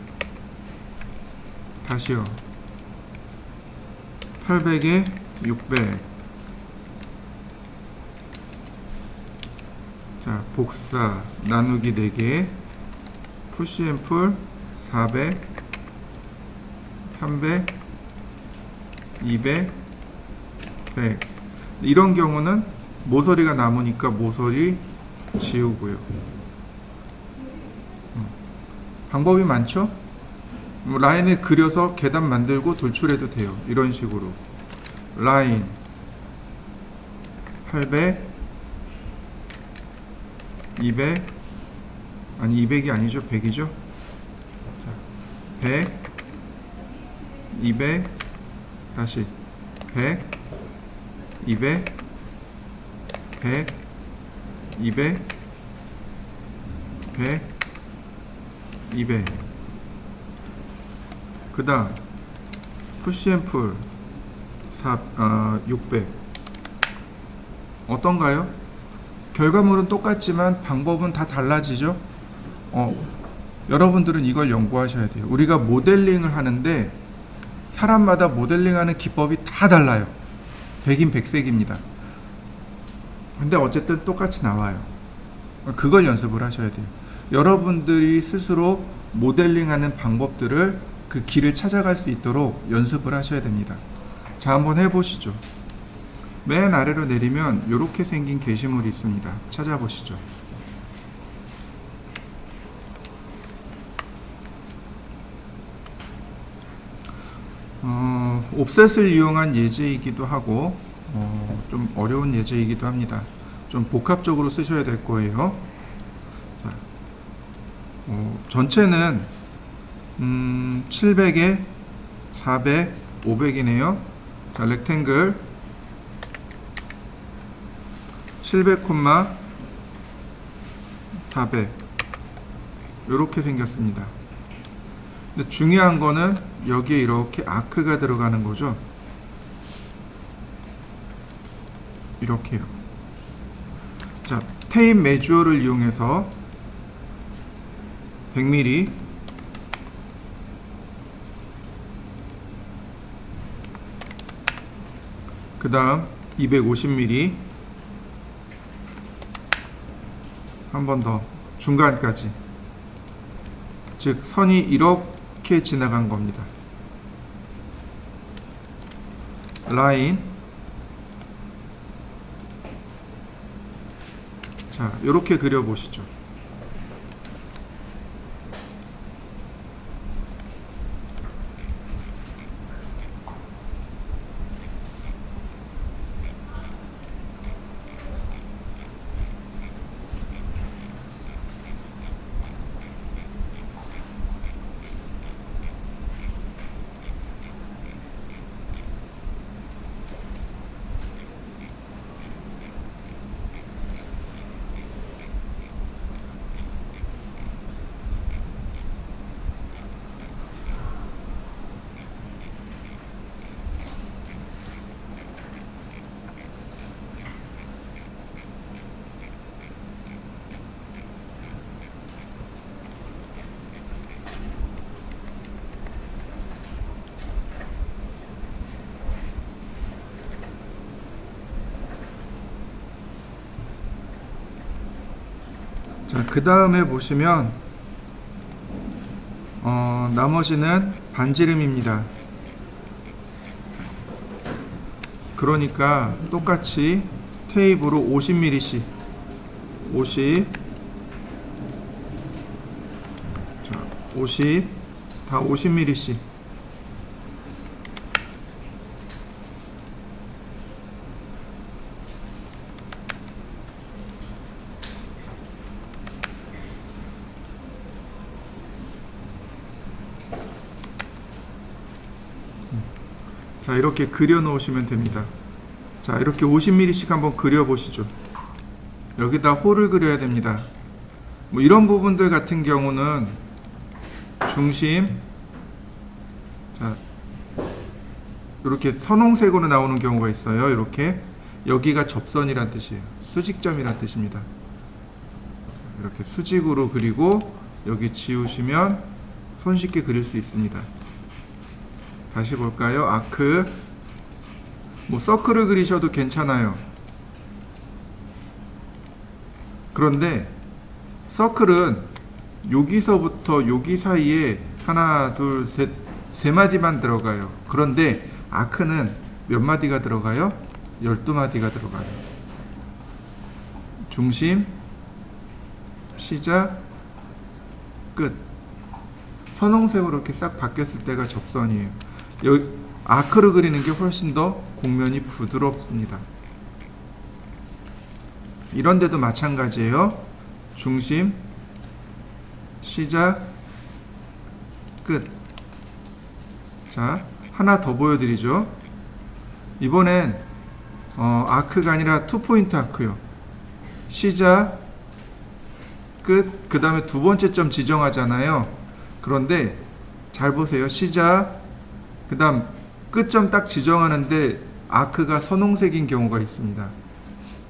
다시요. 800에 600. 자, 복사 나누기 4개. 푸시 앤 풀 400 300 200 100. 이런 경우는 모서리가 남으니까 모서리 지우고요. 방법이 많죠? 라인을 그려서 계단 만들고 돌출해도 돼요. 이런 식으로 라인 800 200 아니 200이 아니죠. 100이죠. 100 200 다시 100 200 100 200 100 200. 그 다음 푸시 앤 풀 600. 어떤가요? 결과물은 똑같지만 방법은 다 달라지죠? 여러분들은 이걸 연구하셔야 돼요. 우리가 모델링을 하는데 사람마다 모델링하는 기법이 다 달라요. 백인백색입니다. 근데 어쨌든 똑같이 나와요. 그걸 연습을 하셔야 돼요. 여러분들이 스스로 모델링하는 방법들을 그 길을 찾아갈 수 있도록 연습을 하셔야 됩니다. 자, 한번 해보시죠. 맨 아래로 내리면 이렇게 생긴 게시물이 있습니다. 찾아보시죠. 옵셋을 이용한 예제이기도 하고 좀 어려운 예제이기도 합니다. 좀 복합적으로 쓰셔야 될 거예요. 자, 전체는 700에 400, 500이네요. 자, 렉탱글 700, 400 이렇게 생겼습니다. 근데 중요한 거는 여기에 이렇게 아크가 들어가는 거죠. 이렇게요. 자, 테이프 메주어를 이용해서 100mm 그 다음 250mm 한 번 더 중간까지, 즉 선이 이렇게 지나간 겁니다. 라인. 자, 이렇게 그려보시죠. 자, 그 다음에 보시면 나머지는 반지름입니다. 그러니까 똑같이 테이프로 50mm씩 50, 자, 50, 다 50mm씩. 자, 이렇게 그려 놓으시면 됩니다. 자, 이렇게 50mm씩 한번 그려 보시죠. 여기다 홀을 그려야 됩니다. 뭐 이런 부분들 같은 경우는 중심, 자, 이렇게 선홍색으로 나오는 경우가 있어요. 이렇게 여기가 접선이란 뜻이에요. 수직점이란 뜻입니다. 이렇게 수직으로 그리고 여기 지우시면 손쉽게 그릴 수 있습니다. 다시 볼까요? 아크, 뭐 서클을 그리셔도 괜찮아요. 그런데 서클은 여기서부터 여기 사이에 하나, 둘, 셋, 세 마디만 들어가요. 그런데 아크는 몇 마디가 들어가요? 12마디가 들어가요. 중심, 시작, 끝. 선홍색으로 이렇게 싹 바뀌었을 때가 접선이에요. 여기 아크를 그리는 게 훨씬 더 곡면이 부드럽습니다. 이런데도 마찬가지예요. 중심, 시작, 끝. 자, 하나 더 보여드리죠. 이번엔 아크가 아니라 투포인트 아크요. 시작, 끝. 그 다음에 두 번째 점 지정하잖아요. 그런데 잘 보세요. 시작, 그 다음 끝점 딱 지정하는데 아크가 선홍색인 경우가 있습니다.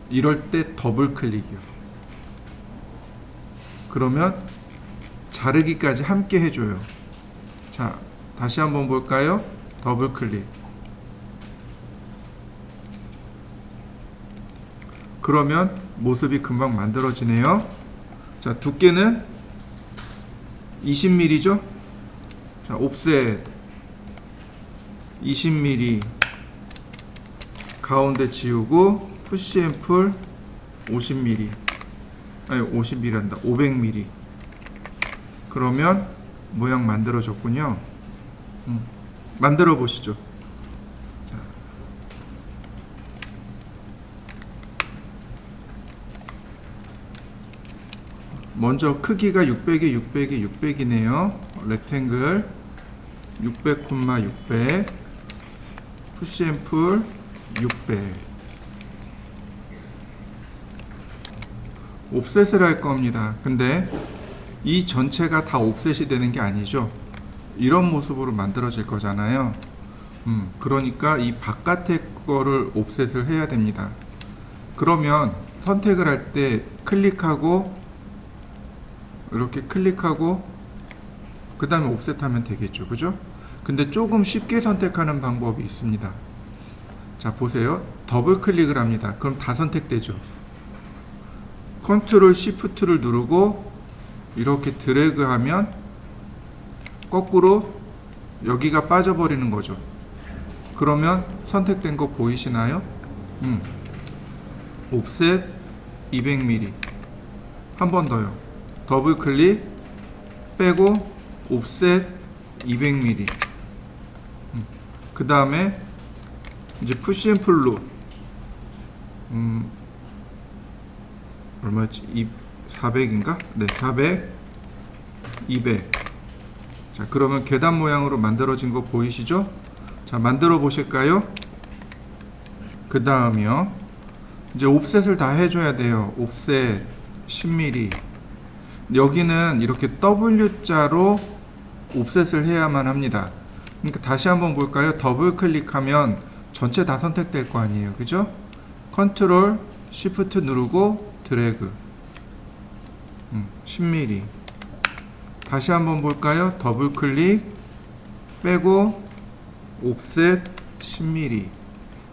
이럴 때 더블 클릭이요. 그러면 자르기까지 함께 해줘요. 자, 다시 한번 볼까요? 더블 클릭. 그러면 모습이 금방 만들어지네요. 자, 두께는 20mm죠? 자, 옵셋 20mm 가운데 지우고 푸시 앤 풀 50mm, 아니 50mm 한다, 500mm. 그러면 모양 만들어졌군요. 만들어 보시죠. 자. 먼저 크기가 600에 600에 600이네요. 렉탱글 600, 600 푸시 앤 풀 600. 옵셋을 할 겁니다. 근데 이 전체가 다 옵셋이 되는 게 아니죠. 이런 모습으로 만들어질 거잖아요. 그러니까 이 바깥의 거를 옵셋을 해야 됩니다. 그러면 선택을 할 때 클릭하고 이렇게 클릭하고 그 다음에 옵셋하면 되겠죠. 그죠? 근데 조금 쉽게 선택하는 방법이 있습니다. 자, 보세요. 더블 클릭을 합니다. 그럼 다 선택되죠. 컨트롤 시프트를 누르고 이렇게 드래그 하면 거꾸로 여기가 빠져버리는 거죠. 그러면 선택된 거 보이시나요? 옵셋 200mm. 한 번 더요. 더블 클릭 빼고 옵셋 200mm. 그 다음에 이제 푸시 앤 풀로 얼마였지? 400인가? 네, 400, 200. 자, 그러면 계단 모양으로 만들어진 거 보이시죠? 자, 만들어 보실까요? 그 다음이요. 이제 옵셋을 다 해줘야 돼요. 옵셋 10mm. 여기는 이렇게 W자로 옵셋을 해야만 합니다. 그러니까 다시 한번 볼까요? 더블 클릭하면 전체 다 선택될 거 아니에요. 그죠? 컨트롤 시프트 누르고 드래그 10mm. 다시 한번 볼까요? 더블 클릭 빼고 옵셋 10mm.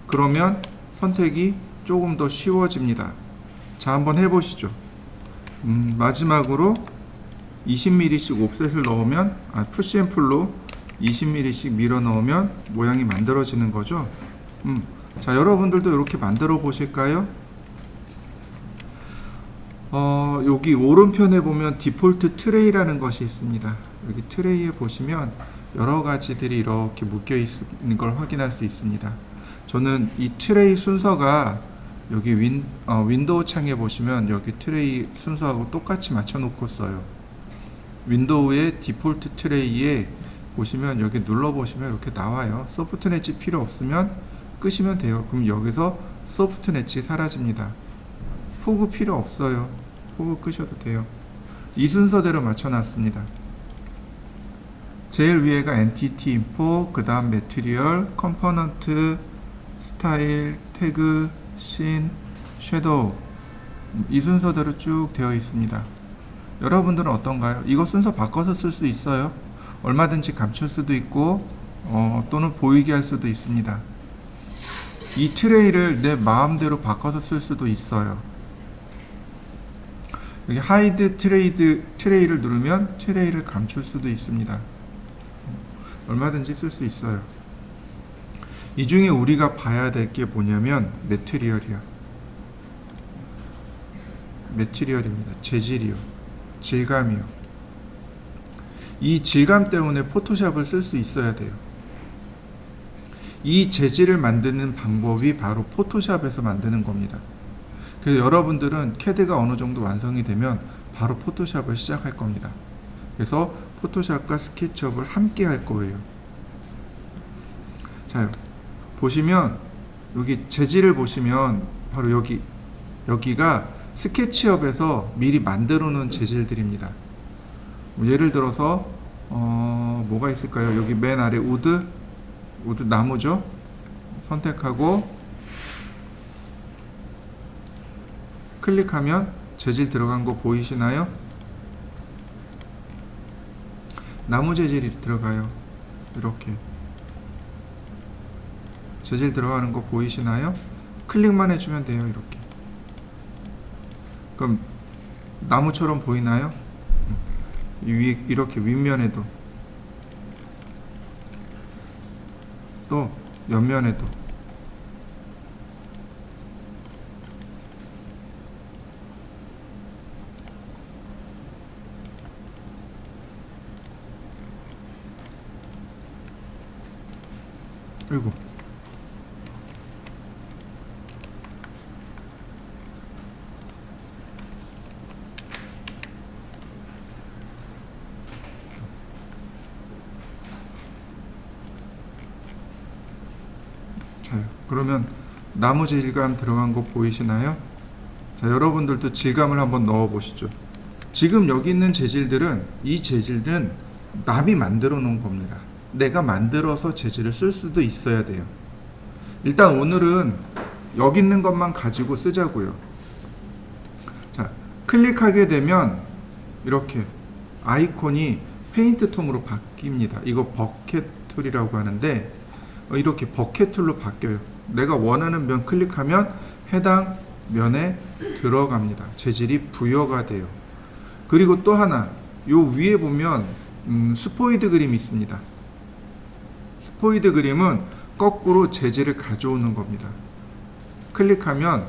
그러면 선택이 조금 더 쉬워집니다. 자, 한번 해보시죠. 마지막으로 20mm씩 옵셋을 넣으면, 푸시 앤 풀로 20mm씩 밀어 넣으면 모양이 만들어지는 거죠. 자, 여러분들도 이렇게 만들어 보실까요? 여기 오른편에 보면 디폴트 트레이라는 것이 있습니다. 여기 트레이에 보시면 여러 가지들이 이렇게 묶여 있는 걸 확인할 수 있습니다. 저는 이 트레이 순서가 여기 윈도우 창에 보시면 여기 트레이 순서하고 똑같이 맞춰 놓고 써요. 윈도우의 디폴트 트레이에 보시면 여기 눌러 보시면 이렇게 나와요. 소프트 엣지 필요 없으면 끄시면 돼요. 그럼 여기서 소프트 엣지 사라집니다. 포그 필요 없어요. 포그 끄셔도 돼요. 이 순서대로 맞춰 놨습니다. 제일 위에가 엔티티 인포, 그 다음 매트리얼, 컴포넌트, 스타일, 태그, 씬, 섀도우. 이 순서대로 쭉 되어 있습니다. 여러분들은 어떤가요? 이거 순서 바꿔서 쓸 수 있어요. 얼마든지 감출 수도 있고 또는 보이게 할 수도 있습니다. 이 트레이를 내 마음대로 바꿔서 쓸 수도 있어요. 여기 하이드 트레이를 누르면 트레이를 감출 수도 있습니다. 얼마든지 쓸 수 있어요. 이 중에 우리가 봐야 될 게 뭐냐면 매트리얼이요. 매트리얼입니다. 재질이요. 질감이요. 이 질감 때문에 포토샵을 쓸 수 있어야 돼요. 이 재질을 만드는 방법이 바로 포토샵에서 만드는 겁니다. 그래서 여러분들은 CAD가 어느 정도 완성이 되면 바로 포토샵을 시작할 겁니다. 그래서 포토샵과 스케치업을 함께 할 거예요. 자, 보시면 여기 재질을 보시면 바로 여기가 스케치업에서 미리 만들어 놓은 재질들입니다. 예를 들어서 뭐가 있을까요? 여기 맨 아래 우드 나무죠. 선택하고 클릭하면 재질 들어간 거 보이시나요? 나무 재질이 들어가요. 이렇게 재질 들어가는 거 보이시나요? 클릭만 해주면 돼요. 이렇게. 그럼 나무처럼 보이나요? 이렇게 윗면에도 또 옆면에도 그리고 자, 그러면 나무 질감 들어간 거 보이시나요? 자, 여러분들도 질감을 한번 넣어 보시죠. 지금 여기 있는 재질들은, 이 재질은 남이 만들어 놓은 겁니다. 내가 만들어서 재질을 쓸 수도 있어야 돼요. 일단 오늘은 여기 있는 것만 가지고 쓰자고요. 자, 클릭하게 되면 이렇게 아이콘이 페인트 톤으로 바뀝니다. 이거 버켓 툴이라고 하는데 이렇게 버켓 툴로 바뀌어요. 내가 원하는 면 클릭하면 해당 면에 들어갑니다. 재질이 부여가 돼요. 그리고 또 하나, 요 위에 보면 스포이드 그림이 있습니다. 스포이드 그림은 거꾸로 재질을 가져오는 겁니다. 클릭하면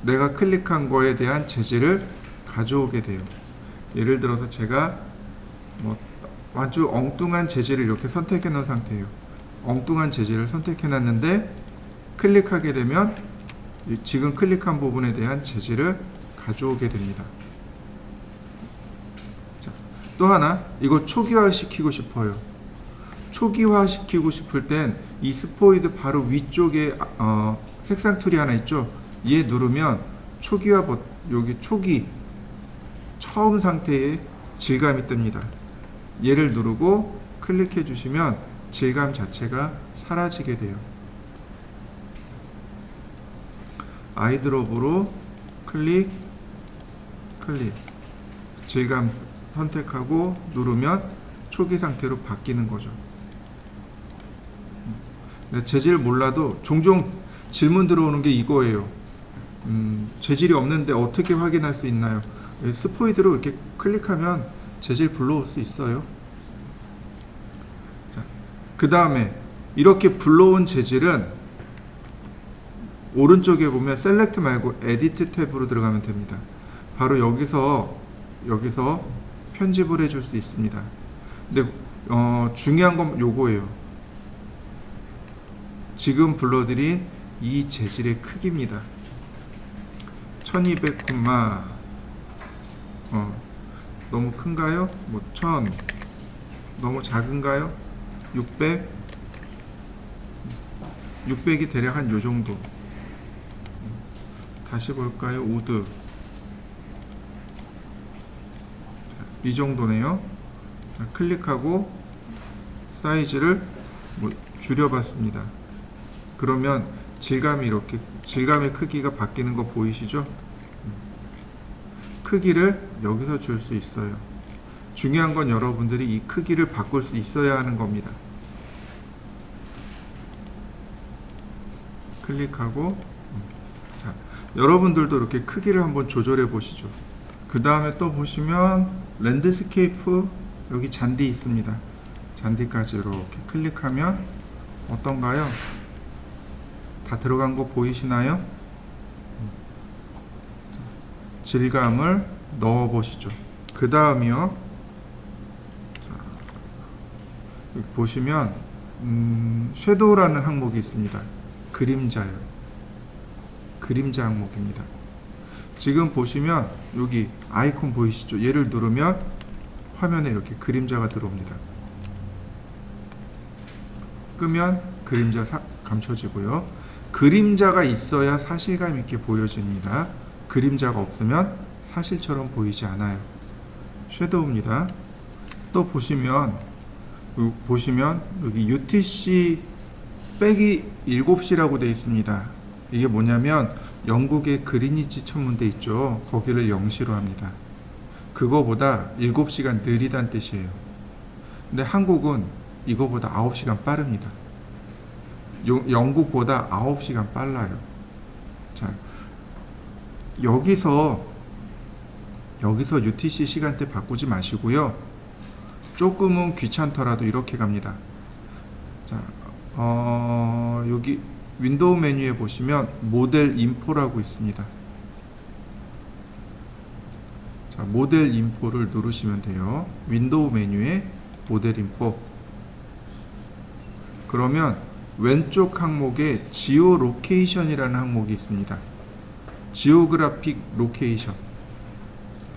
내가 클릭한 거에 대한 재질을 가져오게 돼요. 예를 들어서 제가 아주 엉뚱한 재질을 이렇게 선택해 놓은 상태예요. 엉뚱한 재질을 선택해 놨는데 클릭하게 되면 지금 클릭한 부분에 대한 재질을 가져오게 됩니다. 자, 또 하나, 이거 초기화 시키고 싶어요. 초기화 시키고 싶을 땐 이 스포이드 바로 위쪽에 색상 툴이 하나 있죠. 얘 누르면 초기화 여기 초기 처음 상태의 질감이 뜹니다. 얘를 누르고 클릭해 주시면 질감 자체가 사라지게 돼요. 아이드롭으로 클릭 질감 선택하고 누르면 초기 상태로 바뀌는 거죠. 재질 몰라도 종종 질문 들어오는 게 이거예요. 재질이 없는데 어떻게 확인할 수 있나요? 스포이드로 이렇게 클릭하면 재질 불러올 수 있어요. 그 다음에 이렇게 불러온 재질은 오른쪽에 보면 셀렉트 말고 에디트 탭으로 들어가면 됩니다. 바로 여기서 편집을 해줄 수 있습니다. 근데 중요한 건 요거예요. 지금 불러드린 이 재질의 크기입니다. 1200, 너무 큰가요? 1000 너무 작은가요? 600이 대략 한 요정도. 다시 볼까요? 우드 이 정도네요. 자, 클릭하고 사이즈를 줄여봤습니다. 그러면 질감의 크기가 바뀌는 거 보이시죠? 크기를 여기서 줄 수 있어요. 중요한 건 여러분들이 이 크기를 바꿀 수 있어야 하는 겁니다. 클릭하고 자, 여러분들도 이렇게 크기를 한번 조절해 보시죠. 그 다음에 또 보시면 랜드스케이프 여기 잔디 있습니다. 잔디까지 이렇게 클릭하면 어떤가요? 다 들어간 거 보이시나요? 질감을 넣어 보시죠. 그 다음이요. 여기 보시면 섀도우라는 항목이 있습니다. 그림자요. 그림자 항목입니다. 지금 보시면 여기 아이콘 보이시죠? 얘를 누르면 화면에 이렇게 그림자가 들어옵니다. 끄면 그림자 감춰지고요. 그림자가 있어야 사실감 있게 보여집니다. 그림자가 없으면 사실처럼 보이지 않아요. 섀도우입니다. 또 보시면 여기 UTC 빼기 7시라고 되어 있습니다. 이게 뭐냐면 영국의 그리니치 천문대 있죠. 거기를 0시로 합니다. 그거보다 7시간 느리다는 뜻이에요. 근데 한국은 이거보다 9시간 빠릅니다. 영국보다 9시간 빨라요. 자, 여기서 UTC 시간대 바꾸지 마시고요. 조금은 귀찮더라도 이렇게 갑니다. 자, 여기 윈도우 메뉴에 보시면 모델 인포라고 있습니다. 자, 모델 인포를 누르시면 돼요. 윈도우 메뉴에 모델 인포. 그러면 왼쪽 항목에 지오 로케이션이라는 항목이 있습니다. 지오그래픽 로케이션,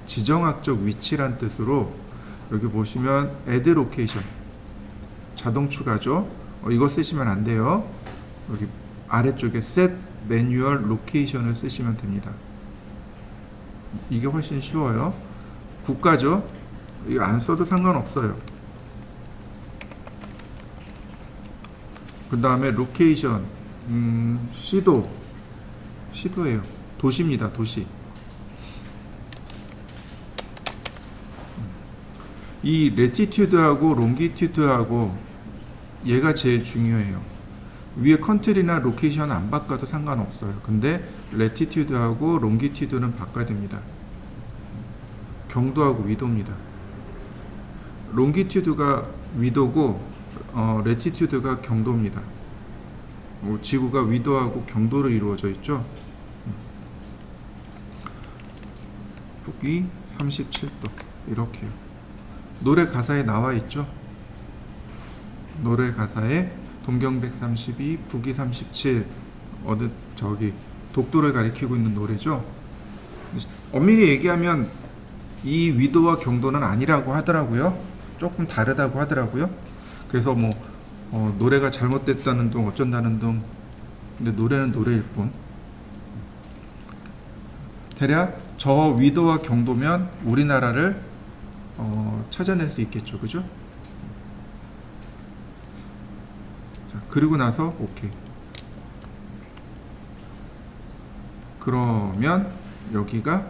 지정학적 위치란 뜻으로 여기 보시면 add location, 자동 추가죠. 이거 쓰시면 안 돼요. 여기 아래쪽에 set manual location을 쓰시면 됩니다. 이게 훨씬 쉬워요. 국가죠. 이거 안 써도 상관없어요. 그 다음에 로케이션, 시도예요. 도시입니다. 도시. 이 레티튜드하고 롱기튜드하고 얘가 제일 중요해요. 위에 컨트리나 로케이션 안 바꿔도 상관없어요. 근데 레티튜드하고 롱기튜드는 바꿔야 됩니다. 경도하고 위도입니다. 롱기튜드가 위도고 레티튜드가 경도입니다. 지구가 위도하고 경도로 이루어져 있죠. 북위 37도 이렇게요. 노래 가사에 나와 있죠. 노래 가사에 동경 132, 북위 37 저기 독도를 가리키고 있는 노래죠. 엄밀히 얘기하면 이 위도와 경도는 아니라고 하더라고요. 조금 다르다고 하더라고요. 그래서 노래가 잘못됐다는 둥 어쩐다는 둥. 근데 노래는 노래일 뿐. 대략 저 위도와 경도면 우리나라를 찾아낼 수 있겠죠. 그죠? 자, 그리고 나서 오케이. 그러면 여기가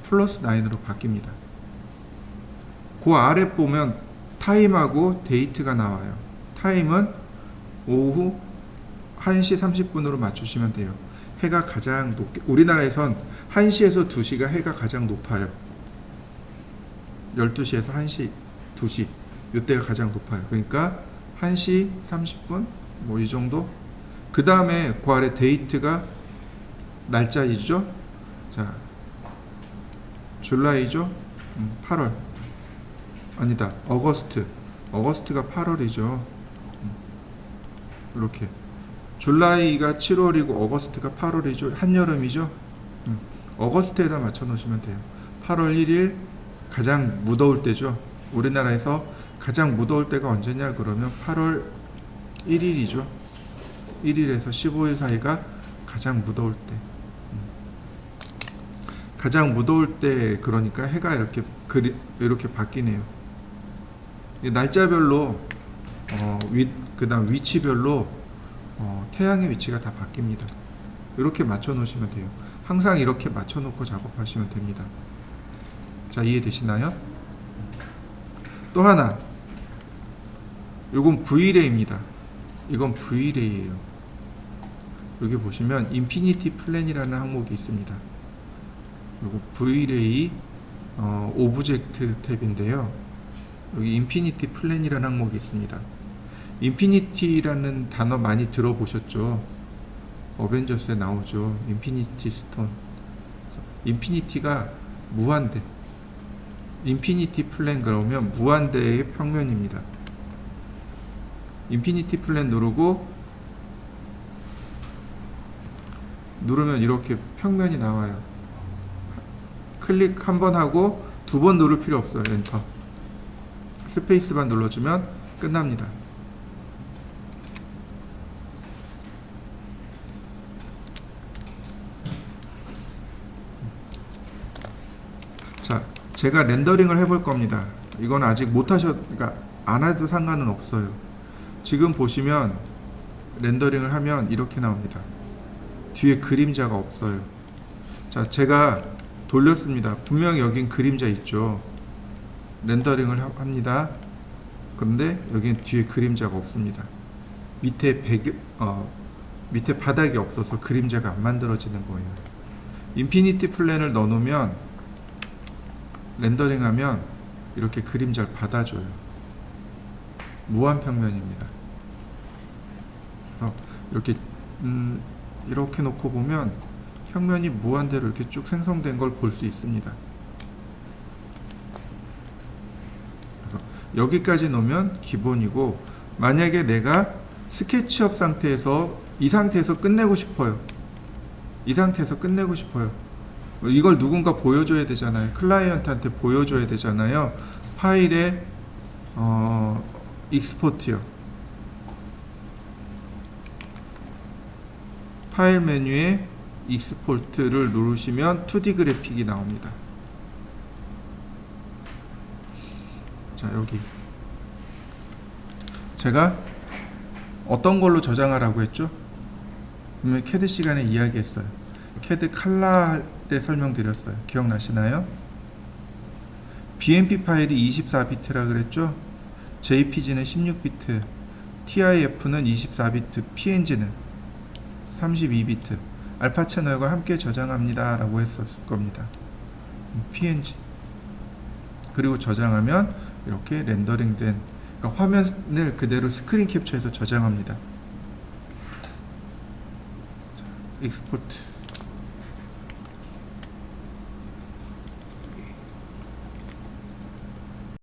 플러스 9으로 바뀝니다. 그 아래 보면 타임하고 데이트가 나와요. 타임은 오후 1시 30분으로 맞추시면 돼요. 해가 가장 높게, 우리나라에선 1시에서 2시가 해가 가장 높아요. 12시에서 1시, 2시 이때가 가장 높아요. 그러니까 1시 30분 이 정도. 그 다음에 그 아래 데이트가 날짜이죠. 자, 줄라이죠. 8월 아니다, 어거스트가 8월이죠. 이렇게 줄라이가 7월이고 어거스트가 8월이죠. 한여름이죠. 어거스트에다 맞춰 놓으시면 돼요. 8월 1일 가장 무더울 때죠. 우리나라에서 가장 무더울 때가 언제냐 그러면 8월 1일이죠. 1일에서 15일 사이가 가장 무더울 때. 가장 무더울 때 그러니까 해가 이렇게 바뀌네요. 날짜별로 그다음 위치별로 태양의 위치가 다 바뀝니다. 이렇게 맞춰 놓으시면 돼요. 항상 이렇게 맞춰 놓고 작업하시면 됩니다. 자, 이해되시나요? 또 하나, 이건 V레이입니다. 이건 V레이예요. 여기 보시면 인피니티 플랜이라는 항목이 있습니다. 그리고 V레이 오브젝트 탭인데요. 여기 인피니티 플랜이라는 항목이 있습니다. 인피니티라는 단어 많이 들어보셨죠? 어벤져스에 나오죠. 인피니티 스톤. 인피니티가 무한대. 인피니티 플랜 그러면 무한대의 평면입니다. 인피니티 플랜 누르면 이렇게 평면이 나와요. 클릭 한 번 하고 2번 누를 필요 없어요. 엔터. 스페이스만 눌러주면 끝납니다. 자, 제가 렌더링을 해볼 겁니다. 이건 아직 그러니까 안 해도 상관은 없어요. 지금 보시면 렌더링을 하면 이렇게 나옵니다. 뒤에 그림자가 없어요. 자, 제가 돌렸습니다. 분명 여긴 그림자 있죠. 렌더링을 합니다. 그런데 여긴 뒤에 그림자가 없습니다. 밑에 밑에 바닥이 없어서 그림자가 안 만들어지는 거예요. 인피니티 플랜을 넣어놓으면 렌더링하면 이렇게 그림자를 받아줘요. 무한 평면입니다. 그래서 이렇게 놓고 보면 평면이 무한대로 이렇게 쭉 생성된 걸 볼 수 있습니다. 그래서 여기까지 놓으면 기본이고, 만약에 내가 스케치업 상태에서 이 상태에서 끝내고 싶어요. 이 상태에서 끝내고 싶어요. 이걸 누군가 보여줘야 되잖아요. 클라이언트한테 보여줘야 되잖아요. 파일에 익스포트요. 파일 메뉴에 익스포트를 누르시면 2D 그래픽이 나옵니다. 자, 여기 제가 어떤 걸로 저장하라고 했죠? 분명히 캐드 시간에 이야기했어요. 캐드 칼라 할 때 설명드렸어요. 기억나시나요? BMP 파일이 24비트라 그랬죠? JPG는 16비트, TIF는 24비트, PNG는 32비트, 알파 채널과 함께 저장합니다 라고 했었을 겁니다. PNG. 그리고 저장하면 이렇게 렌더링된, 그러니까 화면을 그대로 스크린 캡처해서 저장합니다. 자, 익스포트.